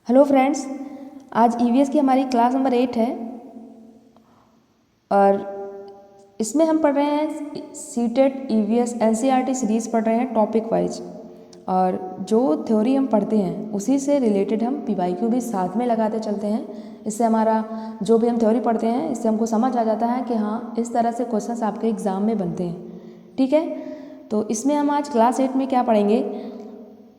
Hello friends, आज EVS की हमारी क्लास नंबर 8 है और इसमें हम पढ़ रहे हैं सीटेट ईवीएस एनसीईआरटी सीरीज़ पढ़ रहे हैं टॉपिक वाइज। और जो थ्योरी हम पढ़ते हैं उसी से रिलेटेड हम पीवाईक्यू भी साथ में लगाते चलते हैं। इससे हमारा जो भी हम थ्योरी पढ़ते हैं इससे हमको समझ आ जाता है कि हाँ, इस तरह से क्वेश्चंस आपके एग्ज़ाम में बनते हैं। ठीक है, तो इसमें हम आज क्लास 8 में क्या पढ़ेंगे,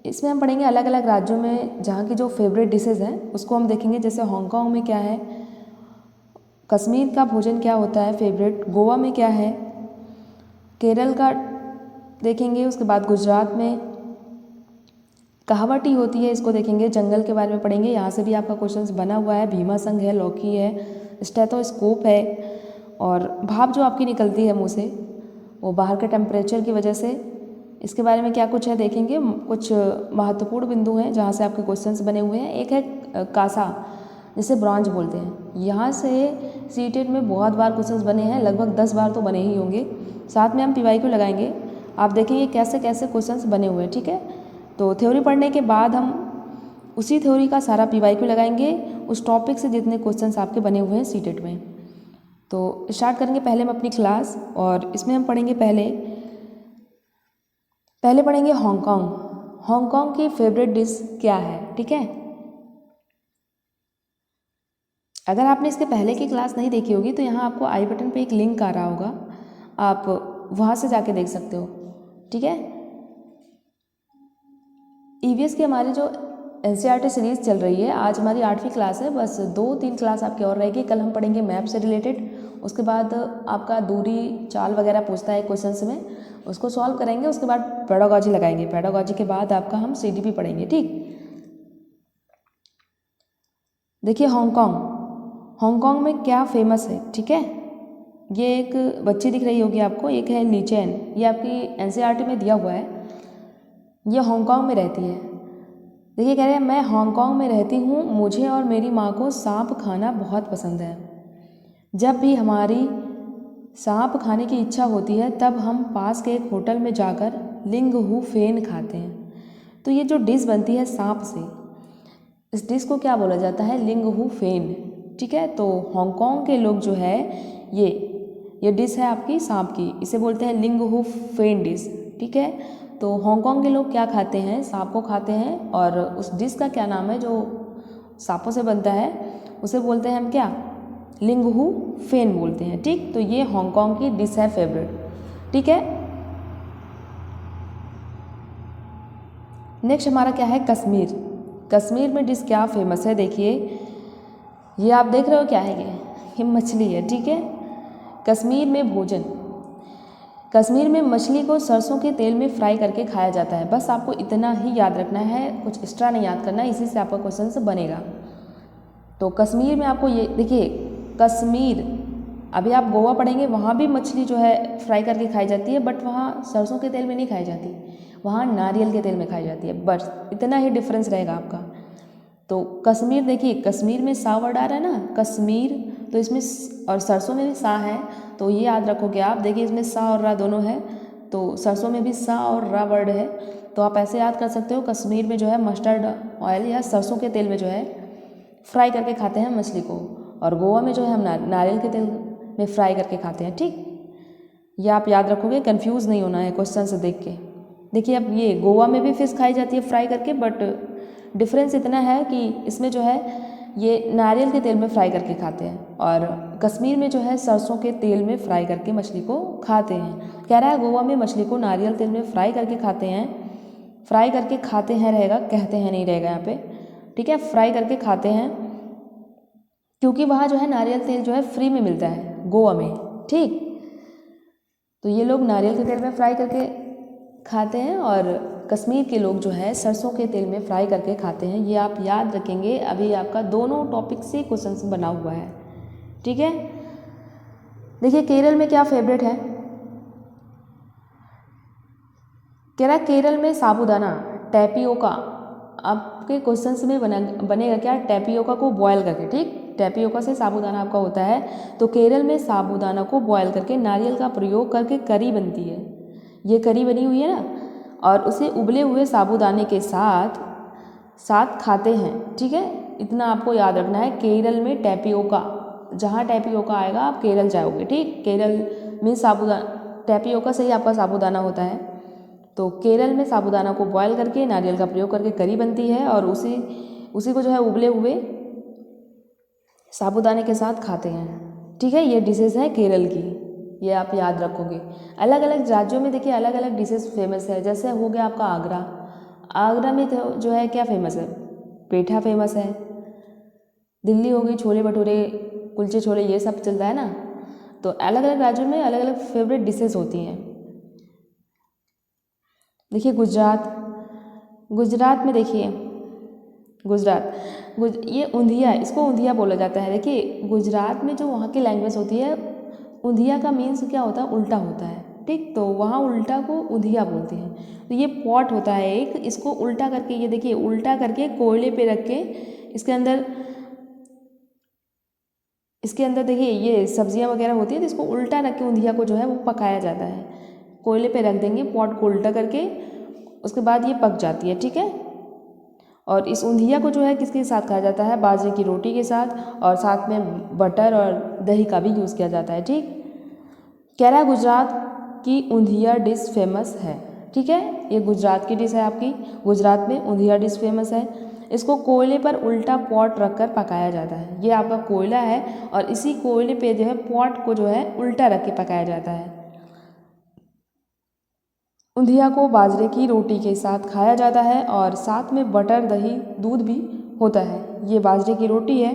इसमें हम पढ़ेंगे अलग अलग राज्यों में जहाँ की जो फेवरेट डिशेज़ हैं उसको हम देखेंगे। जैसे हांगकांग में क्या है, कश्मीर का भोजन क्या होता है फेवरेट, गोवा में क्या है, केरल का देखेंगे। उसके बाद गुजरात में कहावटी होती है, इसको देखेंगे। जंगल के बारे में पढ़ेंगे, यहाँ से भी आपका क्वेश्चन बना हुआ है। भीमा संघ है, लौकी है, स्टेथोस्कोप है और भाप जो आपकी निकलती है मुँह से वो बाहर के टेम्परेचर की वजह से, इसके बारे में क्या कुछ है देखेंगे। कुछ महत्वपूर्ण बिंदु हैं जहाँ से आपके क्वेश्चंस बने हुए हैं। एक है कासा, जिसे ब्रॉन्ज बोलते हैं। यहाँ से सीटेट में बहुत बार क्वेश्चंस बने हैं, लगभग 10 बार तो बने ही होंगे। साथ में हम पीवाईक्यू लगाएंगे, आप देखेंगे कैसे कैसे क्वेश्चंस बने हुए हैं। ठीक है, तो थ्योरी पढ़ने के बाद हम उसी थ्योरी का सारा पीवाईक्यू लगाएंगे, उस टॉपिक से जितने क्वेश्चंस आपके बने हुए हैं सीटेट में। तो स्टार्ट करेंगे पहले हम अपनी क्लास, और इसमें हम पढ़ेंगे पहले पढ़ेंगे हांगकांग। हांगकांग की फेवरेट डिश क्या है। ठीक है, अगर आपने इसके पहले की क्लास नहीं देखी होगी तो यहाँ आपको आई बटन पे एक लिंक आ रहा होगा, आप वहाँ से जाके देख सकते हो। ठीक है, ईवीएस की हमारी जो एनसीईआरटी सीरीज़ चल रही है, आज हमारी 8वीं क्लास है। बस 2-3 क्लास आपकी और रहेगी। कल हम पढ़ेंगे मैप से रिलेटेड, उसके बाद आपका दूरी चाल वगैरह पूछता है क्वेश्चंस में, उसको सॉल्व करेंगे। उसके बाद पेडागॉजी लगाएंगे, पेडागॉजी के बाद आपका हम सीडीपी पढ़ेंगे। ठीक, देखिए हांगकांग में क्या फेमस है। ठीक है, ये एक बच्ची दिख रही होगी आपको, एक है लीचेन, ये आपकी एनसीईआरटी में दिया हुआ है। ये हांगकांग में रहती है। देखिए कह रहे हैं, मैं हांगकांग में रहती हूँ, मुझे और मेरी माँ को सांप खाना बहुत पसंद है। जब भी हमारी सांप खाने की इच्छा होती है तब हम पास के एक होटल में जाकर लिंग हू फेन खाते हैं। तो ये जो डिश बनती है सांप से, इस डिश को क्या बोला जाता है, लिंग हू फेन। ठीक है, तो हांगकांग के लोग जो है ये डिश है आपकी सांप की, इसे बोलते हैं लिंग हू फेन डिश। ठीक है, तो हांगकांग के लोग क्या खाते हैं, सांप को खाते हैं। और उस डिश का क्या नाम है जो सांपों से बनता है, उसे बोलते हैं हम क्या, लिंग हू फेन बोलते हैं। ठीक, तो ये हांगकांग की डिश है फेवरेट। ठीक है, नेक्स्ट हमारा क्या है, कश्मीर। कश्मीर में डिश क्या फेमस है, देखिए ये आप देख रहे हो क्या है, ये मछली है। ठीक है, कश्मीर में भोजन, कश्मीर में मछली को सरसों के तेल में फ्राई करके खाया जाता है। बस आपको इतना ही याद रखना है, कुछ एक्स्ट्रा नहीं याद करना है, इसी से आपका क्वेश्चन से बनेगा। तो कश्मीर में आपको ये देखिए, कश्मीर, अभी आप गोवा पढ़ेंगे, वहाँ भी मछली जो है फ्राई करके खाई जाती है, बट वहाँ सरसों के तेल में नहीं खाई जाती, वहाँ नारियल के तेल में खाई जाती है। बस इतना ही डिफरेंस रहेगा आपका। तो कश्मीर, देखिए कश्मीर में सा वर्ड आ रहा है ना, कश्मीर, तो इसमें और सरसों में भी सा है, तो ये याद रखोगे आप। देखिए इसमें सा और रा दोनों है, तो सरसों में भी सा और रा वर्ड है, तो आप ऐसे याद कर सकते हो। कश्मीर में जो है मस्टर्ड ऑयल या सरसों के तेल में जो है फ्राई करके खाते हैं मछली को, और गोवा में जो है हम नारियल के तेल में फ्राई करके खाते हैं। ठीक, ये आप याद रखोगे, कंफ्यूज नहीं होना है क्वेश्चन से देख के। देखिए अब ये गोवा में भी फिश खाई जाती है फ्राई करके, बट डिफरेंस इतना है कि इसमें जो है ये नारियल के तेल में फ्राई करके खाते हैं, और कश्मीर में जो है सरसों के तेल में फ्राई करके मछली को खाते हैं। कह रहा है गोवा में मछली को नारियल तेल में फ्राई करके खाते हैं, फ्राई करके खाते हैं रहेगा, कहते हैं नहीं रहेगा यहाँ पे। ठीक है, फ्राई करके खाते हैं, क्योंकि वहाँ जो है नारियल तेल जो है फ्री में मिलता है गोवा में। ठीक, तो ये लोग नारियल के तेल में फ्राई करके खाते हैं, और कश्मीर के लोग जो है सरसों के तेल में फ्राई करके खाते हैं। ये आप याद रखेंगे, अभी आपका दोनों टॉपिक से क्वेश्चन बना हुआ है। ठीक है, देखिए केरल में क्या फेवरेट है, कह रहा केरल में साबूदाना, टैपियोका। आपके क्वेश्चंस में बनेगा क्या, टैपियोका को बॉयल करके। ठीक, टैपियोका से साबूदाना आपका होता है, तो केरल में साबूदाना को बॉयल करके नारियल का प्रयोग करके करी बनती है। ये करी बनी हुई है ना, और उसे उबले हुए साबूदाने के साथ खाते हैं। ठीक है, इतना आपको याद रखना है, केरल में टैपियोका, जहाँ टैपियोका आएगा आप केरल जाओगे, ठीक। केरल में साबूदाना, टैपियोका से ही आपका साबूदाना होता है। तो केरल में साबूदाना को बॉयल करके नारियल का प्रयोग करके करी बनती है और उसी को जो है उबले हुए साबूदाने के साथ खाते हैं, ठीक है। ये डिशेज़ हैं केरल की, ये आप याद रखोगे। अलग अलग राज्यों में देखिए अलग अलग डिशेज़ फेमस है। जैसे हो गया आपका आगरा, आगरा में तो जो है क्या फेमस है, पेठा फेमस है। दिल्ली हो गई छोले भटूरे, कुलचे छोले, ये सब चलता है ना। तो अलग अलग राज्यों में अलग अलग फेवरेट डिशेज़ होती हैं। देखिए गुजरात में देखिए ये ऊंधिया, इसको ऊंधिया बोला जाता है। देखिए गुजरात में जो वहाँ की लैंग्वेज होती है, ऊंधिया का मीन्स क्या होता है, उल्टा होता है, ठीक। तो वहाँ उल्टा को ऊंधिया बोलते हैं। तो ये पॉट होता है एक, इसको उल्टा करके, ये देखिए उल्टा करके कोयले पे रख के इसके अंदर देखिए ये सब्जियां वगैरह होती है, तो इसको उल्टा रख के ऊंधिया को जो है वो पकाया जाता है। कोयले पे रख देंगे पॉट को उल्टा करके, उसके बाद ये पक जाती है, ठीक है। और इस ऊंधिया को जो है किसके साथ खाया जाता है, बाजरे की रोटी के साथ, और साथ में बटर और दही का भी यूज़ किया जाता है, ठीक। कह रहा है गुजरात की ऊंधिया डिश फेमस है, ठीक है। ये गुजरात की डिश है आपकी, गुजरात में ऊंधिया डिश फेमस है। इसको कोयले पर उल्टा पॉट रखकर पकाया जाता है। ये आपका कोयला है और इसी कोयले पे जो है पॉट को जो है उल्टा रख के पकाया जाता है। ऊंधिया को बाजरे की रोटी के साथ खाया जाता है और साथ में बटर, दही, दूध भी होता है। ये बाजरे की रोटी है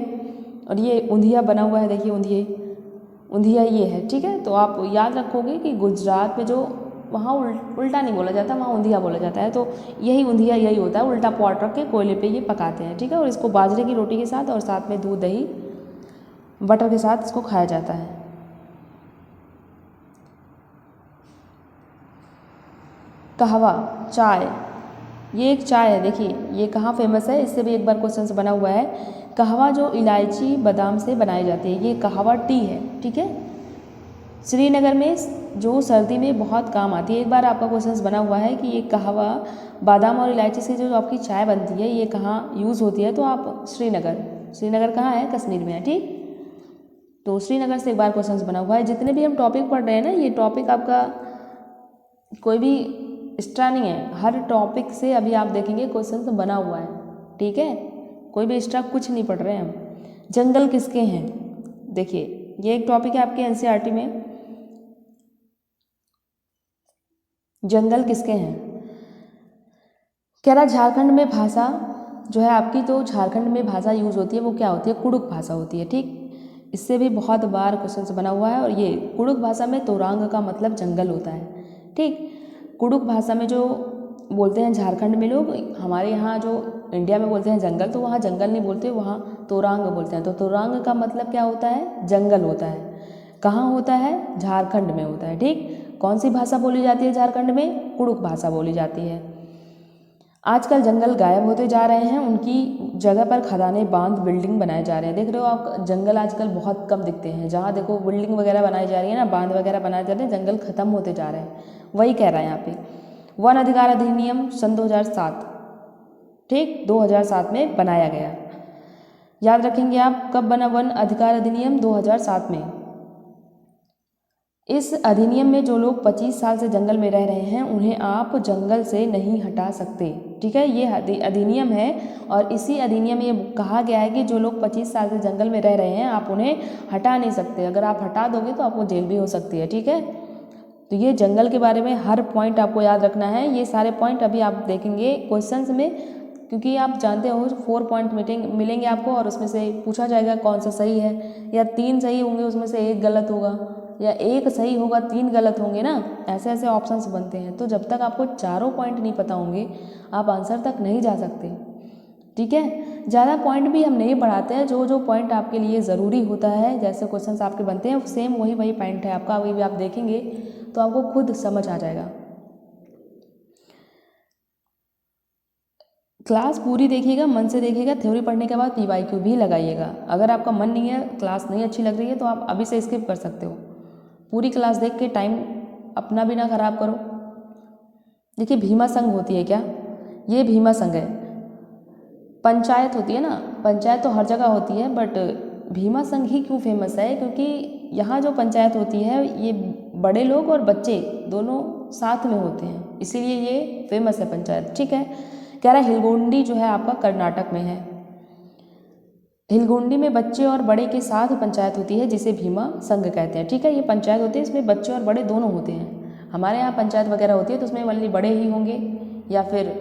और ये ऊंधिया बना हुआ है, देखिए ऊंधिया ये है, ठीक है। तो आप याद रखोगे कि गुजरात में जो वहाँ उल्टा नहीं बोला जाता, वहाँ ऊंधिया बोला जाता है। तो यही ऊंधिया यही होता है, उल्टा पॉट रख के कोयले पे ये पकाते हैं, ठीक है। और इसको बाजरे की रोटी के साथ और साथ में दूध, दही, बटर के साथ इसको खाया जाता है। कहवा, चाय, ये एक चाय है। देखिए ये कहाँ फेमस है, इससे भी एक बार क्वेश्चन बना हुआ है। कहवा जो इलायची बादाम से बनाई जाती है, ये कहवा टी है, ठीक है। श्रीनगर में जो सर्दी में बहुत काम आती है, एक बार आपका क्वेश्चन बना हुआ है कि ये कहवा बादाम और इलायची से जो आपकी चाय बनती है ये कहाँ यूज़ होती है, तो आप श्रीनगर कहाँ है, कश्मीर में है, ठीक। तो श्रीनगर से एक बार क्वेश्चन बना हुआ है। जितने भी हम टॉपिक पढ़ रहे हैं ना, ये टॉपिक आपका कोई भी एक्स्ट्रा नहीं है, हर टॉपिक से अभी आप देखेंगे क्वेश्चन बना हुआ है, ठीक है। कोई भी एक्स्ट्रा कुछ नहीं पढ़ रहे हैं हम। जंगल किसके हैं, देखिए ये एक टॉपिक है आपके एनसीईआरटी में, जंगल किसके हैं। कह रहा झारखंड में भाषा जो है आपकी, तो झारखंड में भाषा यूज़ होती है वो क्या होती है, कुड़ुक भाषा होती है, ठीक। इससे भी बहुत बार क्वेश्चन बना हुआ है। और ये कुड़ुक भाषा में तोरांग का मतलब जंगल होता है, ठीक। कुड़ुक भाषा में जो बोलते हैं झारखंड में लोग, हमारे यहाँ जो इंडिया में बोलते हैं जंगल, तो वहाँ जंगल नहीं बोलते, वहाँ तोरांग बोलते हैं। तो तोरांग का मतलब क्या होता है, जंगल होता है। कहाँ होता है, झारखंड में होता है, ठीक। कौन सी भाषा बोली जाती है झारखंड में, कुड़ुक भाषा बोली जाती है। आजकल जंगल गायब होते जा रहे हैं, उनकी जगह पर खदानें, बांध, बिल्डिंग बनाए जा रहे हैं। देख रहे हो आप, जंगल आजकल बहुत कम दिखते हैं। जहाँ देखो बिल्डिंग वगैरह बनाई जा रही है ना, बांध वगैरह बनाए जा रहे हैं, जंगल खत्म होते जा रहे हैं। वही कह रहा है यहाँ पे। वन अधिकार अधिनियम सन 2007, ठीक, 2007 में बनाया गया। याद रखेंगे आप, कब बना वन अधिकार अधिनियम, 2007 में। इस अधिनियम में जो लोग 25 साल से जंगल में रह रहे हैं उन्हें आप जंगल से नहीं हटा सकते, ठीक है। ये अधिनियम है और इसी अधिनियम में ये कहा गया है कि जो लोग 25 साल से जंगल में रह रहे हैं आप उन्हें हटा नहीं सकते। अगर आप हटा दोगे तो आपको जेल भी हो सकती है, ठीक है। तो ये जंगल के बारे में हर पॉइंट आपको याद रखना है। ये सारे पॉइंट अभी आप देखेंगे क्वेश्चंस में, क्योंकि आप जानते हो 4 पॉइंट मिलेंगे आपको और उसमें से पूछा जाएगा कौन सा सही है, या 3 सही होंगे उसमें से 1 गलत होगा, या 1 सही होगा 3 गलत होंगे ना, ऐसे ऐसे ऑप्शंस बनते हैं। तो जब तक आपको चारों पॉइंट नहीं पता होंगे आप आंसर तक नहीं जा सकते, ठीक है। ज़्यादा पॉइंट भी हम नहीं बढ़ाते हैं, जो जो पॉइंट आपके लिए ज़रूरी होता है, जैसे क्वेश्चंस आपके बनते हैं सेम वही पॉइंट है आपका, अभी भी आप देखेंगे तो आपको खुद समझ आ जाएगा। क्लास पूरी देखिएगा, मन से देखिएगा, थ्योरी पढ़ने के बाद पीवाईक्यू भी लगाइएगा। अगर आपका मन नहीं है, क्लास नहीं अच्छी लग रही है, तो आप अभी से स्किप कर सकते हो। पूरी क्लास देख के टाइम अपना भी ना खराब करो। देखिए भीमा संघ होती है क्या, ये भीमा संघ है, पंचायत होती है ना, पंचायत तो हर जगह होती है, बट भीमा संघ ही क्यों फेमस है, क्योंकि यहाँ जो पंचायत होती है ये बड़े लोग और बच्चे दोनों साथ में होते हैं, इसीलिए ये फेमस है पंचायत। ठीक है, कह रहा है हिलगोंडी जो है आपका कर्नाटक में है। हिलगोंडी में बच्चे और बड़े के साथ पंचायत होती है जिसे भीमा संघ कहते हैं। ठीक है, ये पंचायत होती है, इसमें बच्चे और बड़े दोनों होते हैं। हमारे यहाँ पंचायत वगैरह होती है तो उसमें वाली बड़े ही होंगे, या फिर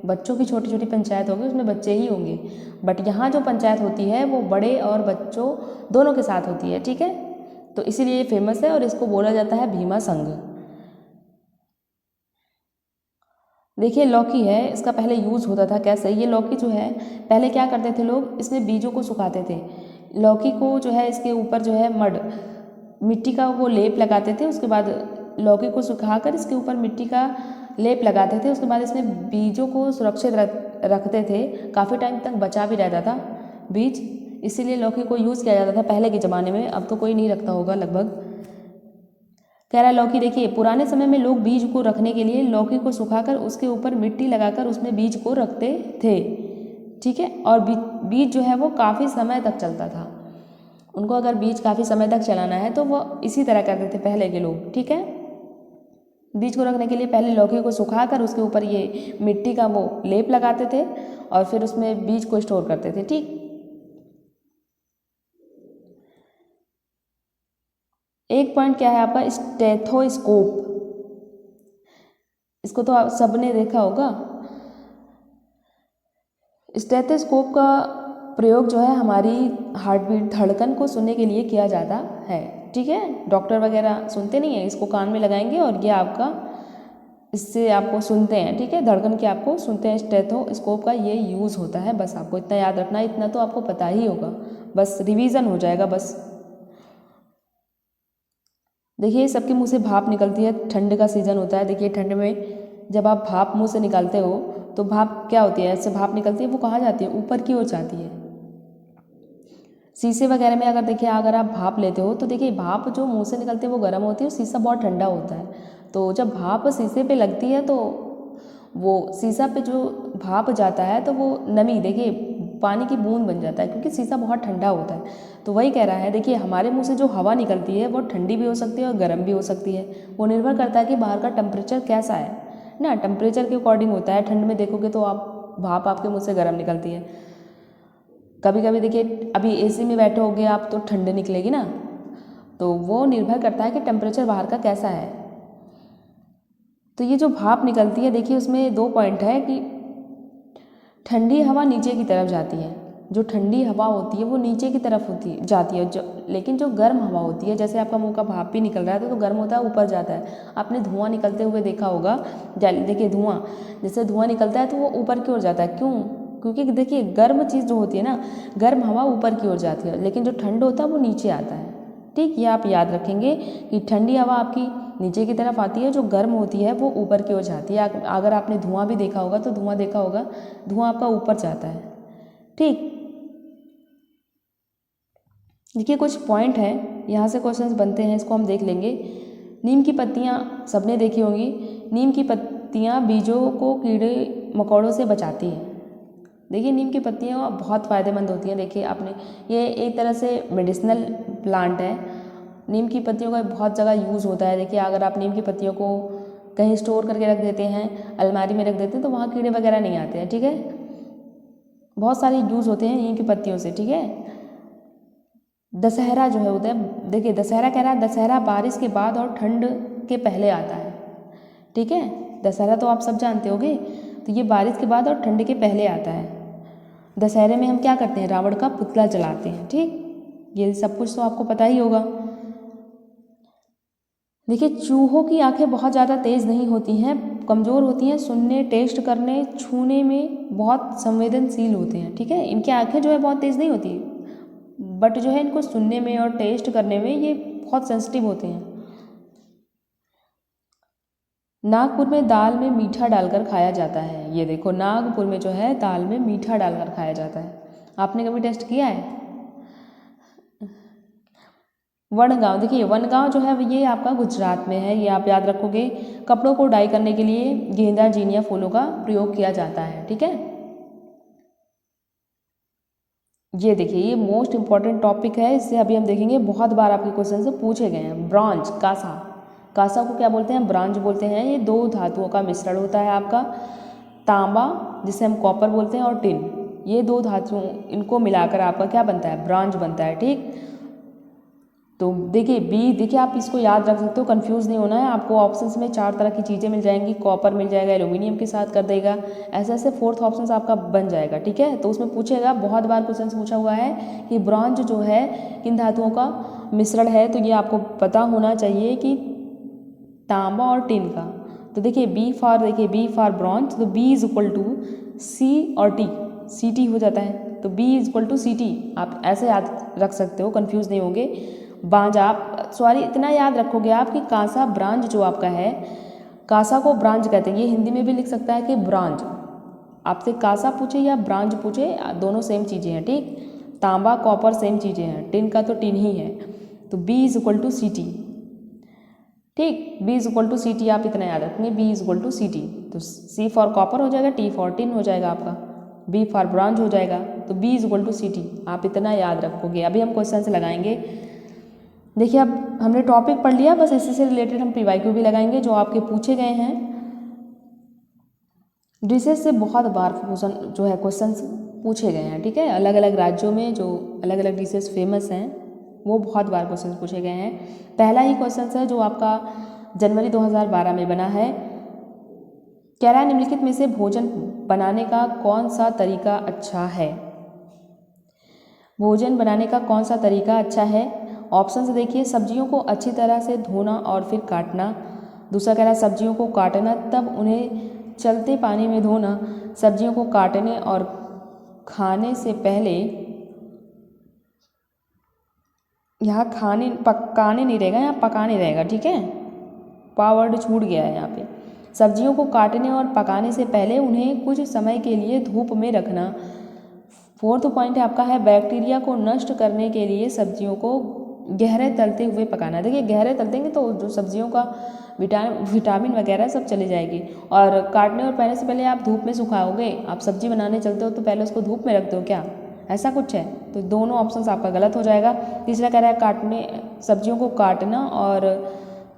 बच्चों की छोटी छोटी पंचायत होगी उसमें बच्चे ही होंगे, बट यहाँ जो पंचायत होती है वो बड़े और बच्चों दोनों के साथ होती है। ठीक है, तो इसीलिए ये फेमस है और इसको बोला जाता है भीमा संघ। देखिए लौकी है, इसका पहले यूज़ होता था कैसे, ये लौकी जो है पहले क्या करते थे लोग, इसमें बीजों को सुखाते थे। लौकी को जो है इसके ऊपर जो है मिट्टी का वो लेप लगाते थे, उसके बाद लौकी को सुखाकर इसके ऊपर मिट्टी का लेप लगाते थे, उसके बाद इसमें बीजों को सुरक्षित रखते थे, काफ़ी टाइम तक बचा भी रहता था बीज, इसीलिए लौकी को यूज़ किया जाता था पहले के ज़माने में। अब तो कोई नहीं रखता होगा लगभग। कह रहा है लौकी, देखिए पुराने समय में लोग बीज को रखने के लिए लौकी को सुखाकर उसके ऊपर मिट्टी लगाकर उसमें बीज को रखते थे। ठीक है, और बीज जो है वो काफ़ी समय तक चलता था। उनको अगर बीज काफ़ी समय तक चलाना है तो वो इसी तरह करते थे पहले के लोग। ठीक है, बीज को रखने के लिए पहले लौकी को सुखाकर उसके ऊपर ये मिट्टी का वो लेप लगाते थे और फिर उसमें बीज को स्टोर करते थे। ठीक, एक पॉइंट क्या है आपका, स्टेथोस्कोप। इसको तो आप सबने देखा होगा। स्टेथोस्कोप का प्रयोग जो है हमारी हार्ट बीट, धड़कन को सुनने के लिए किया जाता है। ठीक है, डॉक्टर वगैरह सुनते नहीं है, इसको कान में लगाएंगे और ये आपका इससे आपको सुनते हैं। ठीक है, धड़कन के आपको सुनते हैं, स्टेथोस्कोप का ये यूज़ होता है। बस आपको इतना याद रखना, इतना तो आपको पता ही होगा, बस रिवीजन हो जाएगा बस। देखिए सबके मुंह से भाप निकलती है, ठंड का सीज़न होता है। देखिए ठंड में जब आप भाप मुंह से निकालते हो तो भाप क्या होती है, ऐसे भाप निकलती है, वो कहाँ जाती है, ऊपर की ओर जाती है। शीशे वगैरह में अगर देखिए अगर आप भाप लेते हो तो देखिए भाप जो मुंह से निकलती है वो गर्म होती है और शीशा बहुत ठंडा होता है। तो जब भाप शीशे पे लगती है तो वो शीशा पे जो भाप जाता है तो वो नमी, देखिए पानी की बूंद बन जाता है, क्योंकि शीशा बहुत ठंडा होता है। तो वही कह रहा है, देखिए हमारे मुंह से जो हवा निकलती है वो ठंडी भी हो सकती है और गर्म भी हो सकती है। वो निर्भर करता है कि बाहर का टेम्परेचर कैसा है ना, टेम्परेचर के अकॉर्डिंग होता है। ठंड में देखोगे तो आप भाप आपके मुँह से गर्म निकलती है। कभी कभी देखिए अभी एसी में बैठे होगे आप तो ठंड निकलेगी ना, तो वो निर्भर करता है कि टेम्परेचर बाहर का कैसा है। तो ये जो भाप निकलती है देखिए उसमें दो पॉइंट है कि ठंडी हवा नीचे की तरफ जाती है, जो ठंडी हवा होती है वो नीचे की तरफ जाती है, लेकिन जो गर्म हवा होती है, जैसे आपका मुंह का भाप भी निकल रहा है तो गर्म होता है, ऊपर जाता है। आपने धुआं निकलते हुए देखा होगा, देखिए धुआं, जैसे धुआं निकलता है तो वो ऊपर की ओर जाता है। क्यों? क्योंकि देखिए गर्म चीज़ जो होती है ना, गर्म हवा ऊपर की ओर जाती है, लेकिन जो ठंड होता है वो नीचे आता है। ठीक, ये आप याद रखेंगे कि ठंडी हवा आपकी नीचे की तरफ आती है, जो गर्म होती है वो ऊपर की ओर जाती है। अगर आपने धुआं भी देखा होगा तो धुआं देखा होगा, धुआं आपका ऊपर जाता है। ठीक, देखिए कुछ पॉइंट हैं, यहाँ से क्वेश्चंस बनते हैं, इसको हम देख लेंगे। नीम की पत्तियाँ सबने देखी होंगी। नीम की पत्तियाँ बीजों को कीड़े मकोड़ों से बचाती हैं। देखिए नीम की पत्तियाँ बहुत फ़ायदेमंद होती हैं। देखिए आपने, ये एक तरह से मेडिसिनल प्लांट है। नीम की पत्तियों का बहुत जगह यूज़ होता है। देखिए अगर आप नीम की पत्तियों को कहीं स्टोर करके रख देते हैं, अलमारी में रख देते हैं, तो वहाँ कीड़े वगैरह नहीं आते हैं। ठीक है, बहुत सारे यूज़ होते हैं नीम की पत्तियों से। ठीक है, दशहरा जो है होता है, देखिए दशहरा कह रहा है, दशहरा बारिश के बाद और ठंड के पहले आता है। ठीक है, दशहरा तो आप सब जानते होंगे, तो ये बारिश के बाद और ठंड के पहले आता है। दशहरे में हम क्या करते हैं, रावण का पुतला जलाते हैं। ठीक, ये सब कुछ तो आपको पता ही होगा। देखिए चूहों की आंखें बहुत ज़्यादा तेज़ नहीं होती हैं, कमज़ोर होती हैं, सुनने, टेस्ट करने, छूने में बहुत संवेदनशील होते हैं। ठीक है, इनकी आंखें जो है बहुत तेज़ नहीं होती, बट जो है इनको सुनने में और टेस्ट करने में ये बहुत सेंसिटिव होते हैं। नागपुर में दाल में मीठा डालकर खाया जाता है। ये देखो नागपुर में जो है दाल में मीठा डालकर खाया जाता है। आपने कभी टेस्ट किया है? वनगांव, देखिए वनगांव जो है ये आपका गुजरात में है, ये आप याद रखोगे। कपड़ों को डाई करने के लिए गेंदा, जीनिया फूलों का प्रयोग किया जाता है। ठीक है, ये देखिए, ये मोस्ट इंपॉर्टेंट टॉपिक है, इससे अभी हम देखेंगे, बहुत बार आपके क्वेश्चन से पूछे गए हैं। ब्रॉन्ज, कांसा, कांसा को क्या बोलते हैं? ब्रॉन्ज बोलते हैं। ये दो धातुओं का मिश्रण होता है आपका। तांबा, जिसे हम कॉपर बोलते हैं, और टिन, ये दो धातुओं, इनको मिलाकर आपका क्या बनता है? ब्रॉन्ज बनता है। ठीक, तो देखिए बी, देखिए आप इसको याद रख सकते हो, कंफ्यूज नहीं होना है आपको। ऑप्शंस में 4 तरह की चीज़ें मिल जाएंगी, कॉपर मिल जाएगा, एल्यूमिनियम के साथ कर देगा, ऐसे ऐसे 4th ऑप्शन आपका बन जाएगा। ठीक है, तो उसमें पूछेगा, बहुत बार क्वेश्चन पूछा हुआ है कि ब्रॉन्ज जो है किन धातुओं का मिश्रण है, तो ये आपको पता होना चाहिए कि तांबा और टिन का। तो देखिए बी फॉर ब्रॉन्ज, तो B is equal to C और टी, सी टी हो जाता है, तो B is equal to C T, आप ऐसे याद रख सकते हो, कंफ्यूज नहीं होंगे। बांज, आप सॉरी इतना याद रखोगे आप कि कांसा ब्रांज जो आपका है, कांसा को ब्रांज कहते हैं, ये हिंदी में भी लिख सकता है कि ब्रांज। आपसे कांसा पूछे या ब्रांज पूछे, दोनों सेम चीज़ें हैं। ठीक, तांबा कॉपर सेम चीज़ें हैं, टिन का तो टिन ही है, तो B is equal to C T. ठीक, B is equal to C T, आप इतना याद रखेंगे, B is equal to C T, तो सी फॉर कॉपर हो जाएगा, टी फॉर टिन हो जाएगा आपका, बी फॉर ब्रांज हो जाएगा, तो B is equal to C T, आप इतना याद रखोगे। अभी हम क्वेश्चन से लगाएंगे। देखिए अब हमने टॉपिक पढ़ लिया, बस इसी से रिलेटेड हम PYQ भी लगाएंगे जो आपके पूछे गए हैं। डिशेज से बहुत बार जो है क्वेश्चन पूछे गए हैं। ठीक है, अलग अलग राज्यों में जो अलग अलग डिशेज फेमस हैं, वो बहुत बार क्वेश्चन पूछे गए हैं। पहला ही क्वेश्चन है जो आपका जनवरी 2012 में बना है, कह रहा है निम्नलिखित में से भोजन बनाने का कौन सा तरीका अच्छा है? भोजन बनाने का कौन सा तरीका अच्छा है? ऑप्शन से देखिए, सब्जियों को अच्छी तरह से धोना और फिर काटना। दूसरा कह रहा है सब्जियों को काटना तब उन्हें चलते पानी में धोना। सब्जियों को काटने और खाने से पहले, यहाँ पकाने नहीं रहेगा, यहाँ पकाने रहेगा। ठीक है, पावर्ड छूट गया है यहाँ पे। सब्जियों को काटने और पकाने से पहले उन्हें कुछ समय के लिए धूप में रखना। 4th पॉइंट आपका है, बैक्टीरिया को नष्ट करने के लिए सब्जियों को गहरे तलते हुए पकाना। देखिए गहरे तलतेंगे तो जो सब्जियों का विटामिन वगैरह सब चले जाएगी। और काटने और पहले से पहले आप धूप में सुखाओगे, आप सब्जी बनाने चलते हो तो पहले उसको धूप में रखते हो क्या? ऐसा कुछ है, तो दोनों ऑप्शंस आपका गलत हो जाएगा। तीसरा कह रहा है सब्जियों को काटना और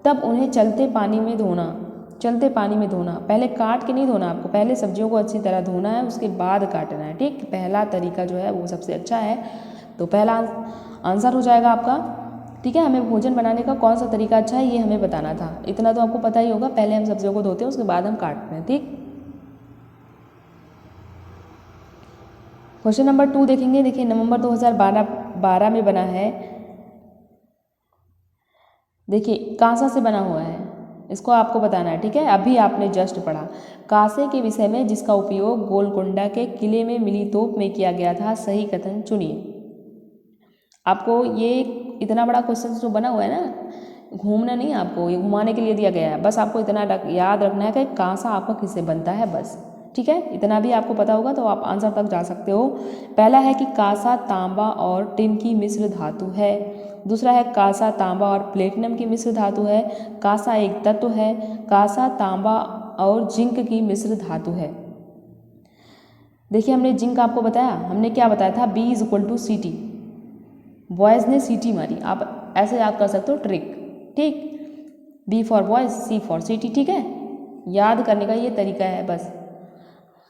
तब उन्हें चलते पानी में धोना। चलते पानी में धोना, पहले काट के नहीं धोना आपको, पहले सब्जियों को अच्छी तरह धोना है, उसके बाद काटना है। ठीक, पहला तरीका जो है वो सबसे अच्छा है, तो पहला आंसर हो जाएगा आपका। ठीक है, हमें भोजन बनाने का कौन सा तरीका अच्छा है ये हमें बताना था, इतना तो आपको पता ही होगा। पहले हम सब्जियों को धोते हैं, उसके बाद हम काटते हैं। ठीक, क्वेश्चन नंबर 2 देखेंगे। देखिए नवंबर 2012 में बना है। देखिए कांसा से बना हुआ है, इसको आपको बताना है। ठीक है, अभी आपने जस्ट पढ़ा कांसे के विषय में जिसका उपयोग गोलकोंडा के किले में मिली तोप में किया गया था, सही कथन चुनिए। आपको ये इतना बड़ा क्वेश्चन जो बना हुआ है ना, घूमना नहीं, आपको ये घुमाने के लिए दिया गया है, बस आपको इतना याद रखना है कि कांसा आपका किससे बनता है, बस। ठीक है, इतना भी आपको पता होगा तो आप आंसर तक जा सकते हो। पहला है कि कांसा तांबा और टिन की मिश्र धातु है। दूसरा है कांसा तांबा और प्लेटिनम की मिश्र धातु है। कांसा एक तत्व है। कांसा तांबा और जिंक की मिश्र धातु है। देखिए हमने जिंक आपको बताया, हमने क्या बताया था, B is equal to C T, boys ने सीटी मारी, आप ऐसे याद कर सकते हो ट्रिक। ठीक, B for boys, C for सीटी। ठीक है, याद करने का ये तरीका है बस।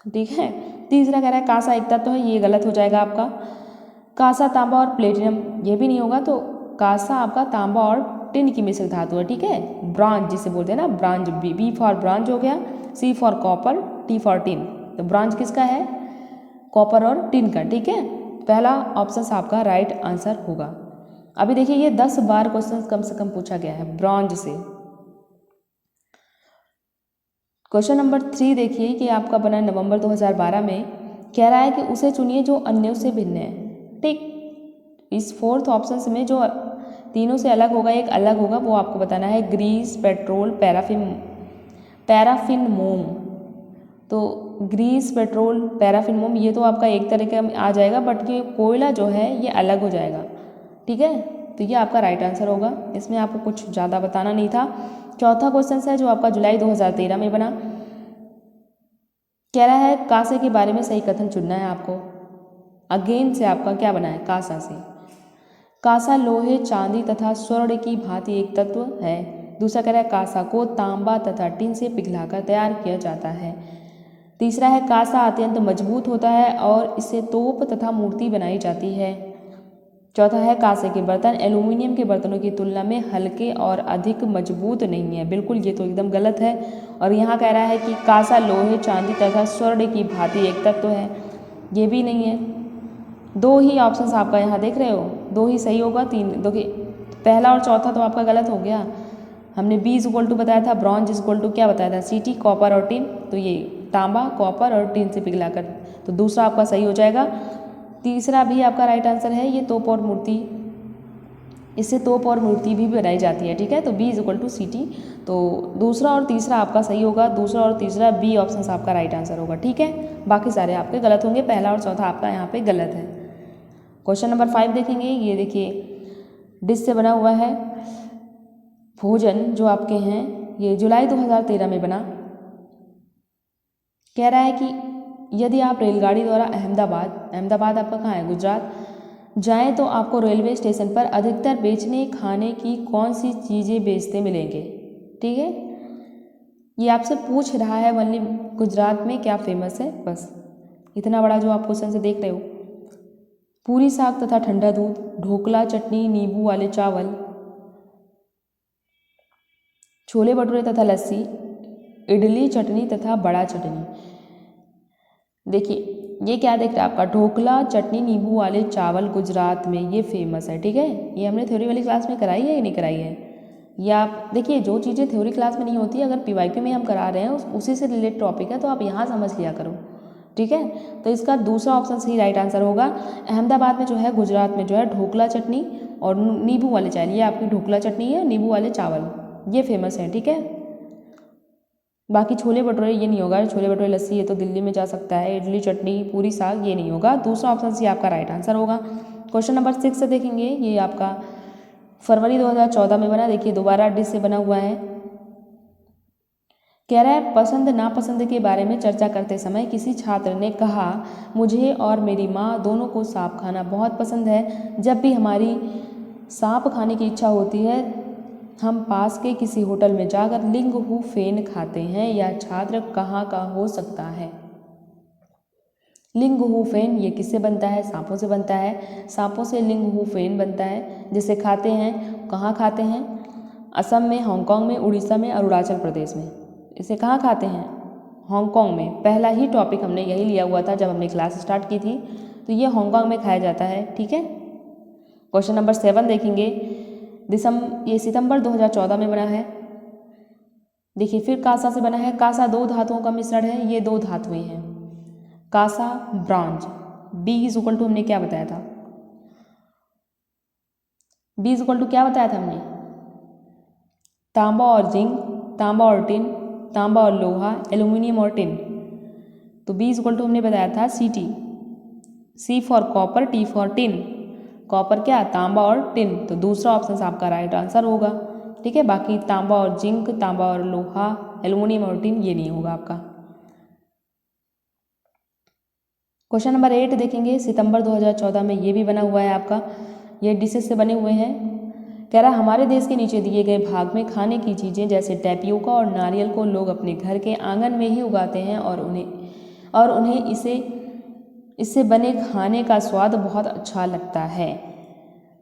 ठीक है, तीसरा कह रहा है कांसा एक तत्व है, ये गलत हो जाएगा आपका। कांसा तांबा और प्लेटिनम, ये भी नहीं होगा, तो कांसा आपका तांबा और टिन की मिश्र धातु है। ठीक है, ब्रॉन्ज जिसे बोलते हैं ना, ब्रॉन्ज, बी फॉर ब्रॉन्ज हो गया, C for copper, T for tin, तो ब्रॉन्ज किसका है? कॉपर और टिन का। ठीक है, पहला ऑप्शन आपका राइट आंसर होगा। अभी देखिए ये 10 बार क्वेश्चन कम से कम पूछा गया है ब्रॉन्ज से। क्वेश्चन नंबर 3 देखिए कि आपका बना नवंबर 2012 में, कह रहा है कि उसे चुनिए जो अन्यों से भिन्न है। ठीक, इस 4th ऑप्शन में जो तीनों से अलग होगा, एक अलग होगा, वो आपको बताना है। ग्रीस, पेट्रोल, पैराफिन मोम। तो ग्रीस, पेट्रोल, पैराफिन मोम, ये तो आपका एक तरीके में आ जाएगा, बट ये कोयला जो है ये अलग हो जाएगा। ठीक है, तो ये आपका राइट आंसर होगा, इसमें आपको कुछ ज़्यादा बताना नहीं था। चौथा क्वेश्चन है जो आपका जुलाई 2013 में बना, कह रहा है कांसे के बारे में सही कथन चुनना है आपको। अगेन से आपका क्या बना है, कांसा से। कांसा लोहे, चांदी तथा स्वर्ण की भांति एक तत्व है। दूसरा कह रहा है कांसा को तांबा तथा टिन से पिघलाकर तैयार किया जाता है। तीसरा है कांसा अत्यंत मजबूत होता है और इससे तोप तथा मूर्ति बनाई जाती है। चौथा है कांसे के बर्तन एल्यूमिनियम के बर्तनों की तुलना में हल्के और अधिक मजबूत नहीं है। बिल्कुल ये तो एकदम गलत है। और यहाँ कह रहा है कि कांसा लोहे, चांदी तथा स्वर्ण की भांति एक तत्व है, ये भी नहीं है। दो ही ऑप्शंस आपका यहाँ देख रहे हो, दो ही सही होगा, तीन देखिए पहला और चौथा तो आपका गलत हो गया। हमने बी इज इक्वल टू बताया था, ब्रॉन्ज इज इक्वल टू क्या बताया था, सीटी, कॉपर और टिन, तो ये तांबा, कॉपर और टिन से पिघलाकर, तो दूसरा आपका सही हो जाएगा। तीसरा भी आपका राइट आंसर है, ये तोप और मूर्ति, इससे तोप और मूर्ति भी बनाई जाती है, ठीक है। तो बी इज इक्वल टू सीटी, तो दूसरा और तीसरा आपका सही होगा, दूसरा और तीसरा बी ऑप्शन आपका राइट आंसर होगा, ठीक है। बाकी सारे आपके गलत होंगे, पहला और चौथा आपका यहाँ पे गलत है। क्वेश्चन नंबर 5 देखेंगे, ये देखिए डिश से बना हुआ है भोजन जो आपके हैं, ये जुलाई 2013 में बना। कह रहा है कि यदि आप रेलगाड़ी द्वारा अहमदाबाद आपका कहाँ है, गुजरात, जाएं तो आपको रेलवे स्टेशन पर अधिकतर बेचने खाने की कौन सी चीज़ें बेचते मिलेंगे, ठीक है। ये आपसे पूछ रहा है वनली गुजरात में क्या फेमस है, बस इतना बड़ा जो आप क्वेश्चन से देख रहे हो। पूरी साग तथा ठंडा दूध, ढोकला, चटनी, नींबू वाले चावल, छोले भटूरे तथा लस्सी, इडली चटनी तथा बड़ा चटनी। देखिए ये क्या देख रहा है आपका, ढोकला, चटनी, नींबू वाले चावल गुजरात में ये फेमस है, ठीक है। ये हमने थ्योरी वाली क्लास में कराई है या नहीं कराई है, या आप देखिए जो चीज़ें थ्योरी क्लास में नहीं होती, अगर पीवाईक्यू में हम करा रहे हैं उसी से रिलेटेड टॉपिक है, तो आप यहाँ समझ लिया करो, ठीक है। तो इसका दूसरा ऑप्शन सही राइट आंसर होगा। अहमदाबाद में जो है, गुजरात में जो है ढोकला चटनी और नींबू वाले चावल, ये आपकी ढोकला चटनी है, नींबू वाले चावल ये फेमस है, ठीक है। बाकी छोले भटूरे ये नहीं होगा, छोले भटूरे लस्सी ये तो दिल्ली में जा सकता है, इडली चटनी पूरी साग ये नहीं होगा, दूसरा ऑप्शन सी आपका राइट आंसर होगा। क्वेश्चन नंबर 6 से देखेंगे, ये आपका फरवरी 2014 में बना। देखिए दोबारा डिश से बना हुआ है। कह रहा है पसंद नापसंद के बारे में चर्चा करते समय किसी छात्र ने कहा, मुझे और मेरी माँ दोनों को सांप खाना बहुत पसंद है। जब भी हमारी सांप खाने की इच्छा होती है हम पास के किसी होटल में जाकर लिंग हु फेन खाते हैं। यह छात्र कहाँ का हो सकता है। लिंग हु फेन ये किससे बनता है, सांपों से बनता है। सांपों से लिंग हु फेन बनता है, जिसे खाते हैं, कहाँ खाते हैं, असम में, हांगकांग में, उड़ीसा में, अरुणाचल प्रदेश में। इसे कहाँ खाते हैं, हांगकांग में। पहला ही टॉपिक हमने यही लिया हुआ था जब हमने क्लास स्टार्ट की थी, तो ये हांगकांग में खाया जाता है, ठीक है। क्वेश्चन नंबर 7 देखेंगे। ये सितंबर 2014 में बना है। देखिए फिर कांसा से बना है। कांसा दो धातुओं का मिश्रण है, ये दो धातुएं हैं, कांसा bronze. B is equal to हमने क्या बताया था, बी इज इक्वल टू क्या बताया था हमने, तांबा और जिंक, तांबा और टिन, तांबा और लोहा, एल्यूमिनियम और टिन। तो बी इज इक्वल टू हमने बताया था C T, C for copper, T for tin. Copper क्या, तांबा और टिन, तो दूसरा ऑप्शन आपका राइट आंसर होगा, ठीक है। बाकी तांबा और जिंक, तांबा और लोहा, एल्यूमिनियम और टिन ये नहीं होगा आपका। क्वेश्चन नंबर 8 देखेंगे। सितंबर 2014 में ये भी बना हुआ है आपका, ये डिशेस से बने हुए हैं। कह रहा है हमारे देश के नीचे दिए गए भाग में खाने की चीज़ें जैसे टैपियोका और नारियल को लोग अपने घर के आंगन में ही उगाते हैं और उन्हें इससे बने खाने का स्वाद बहुत अच्छा लगता है,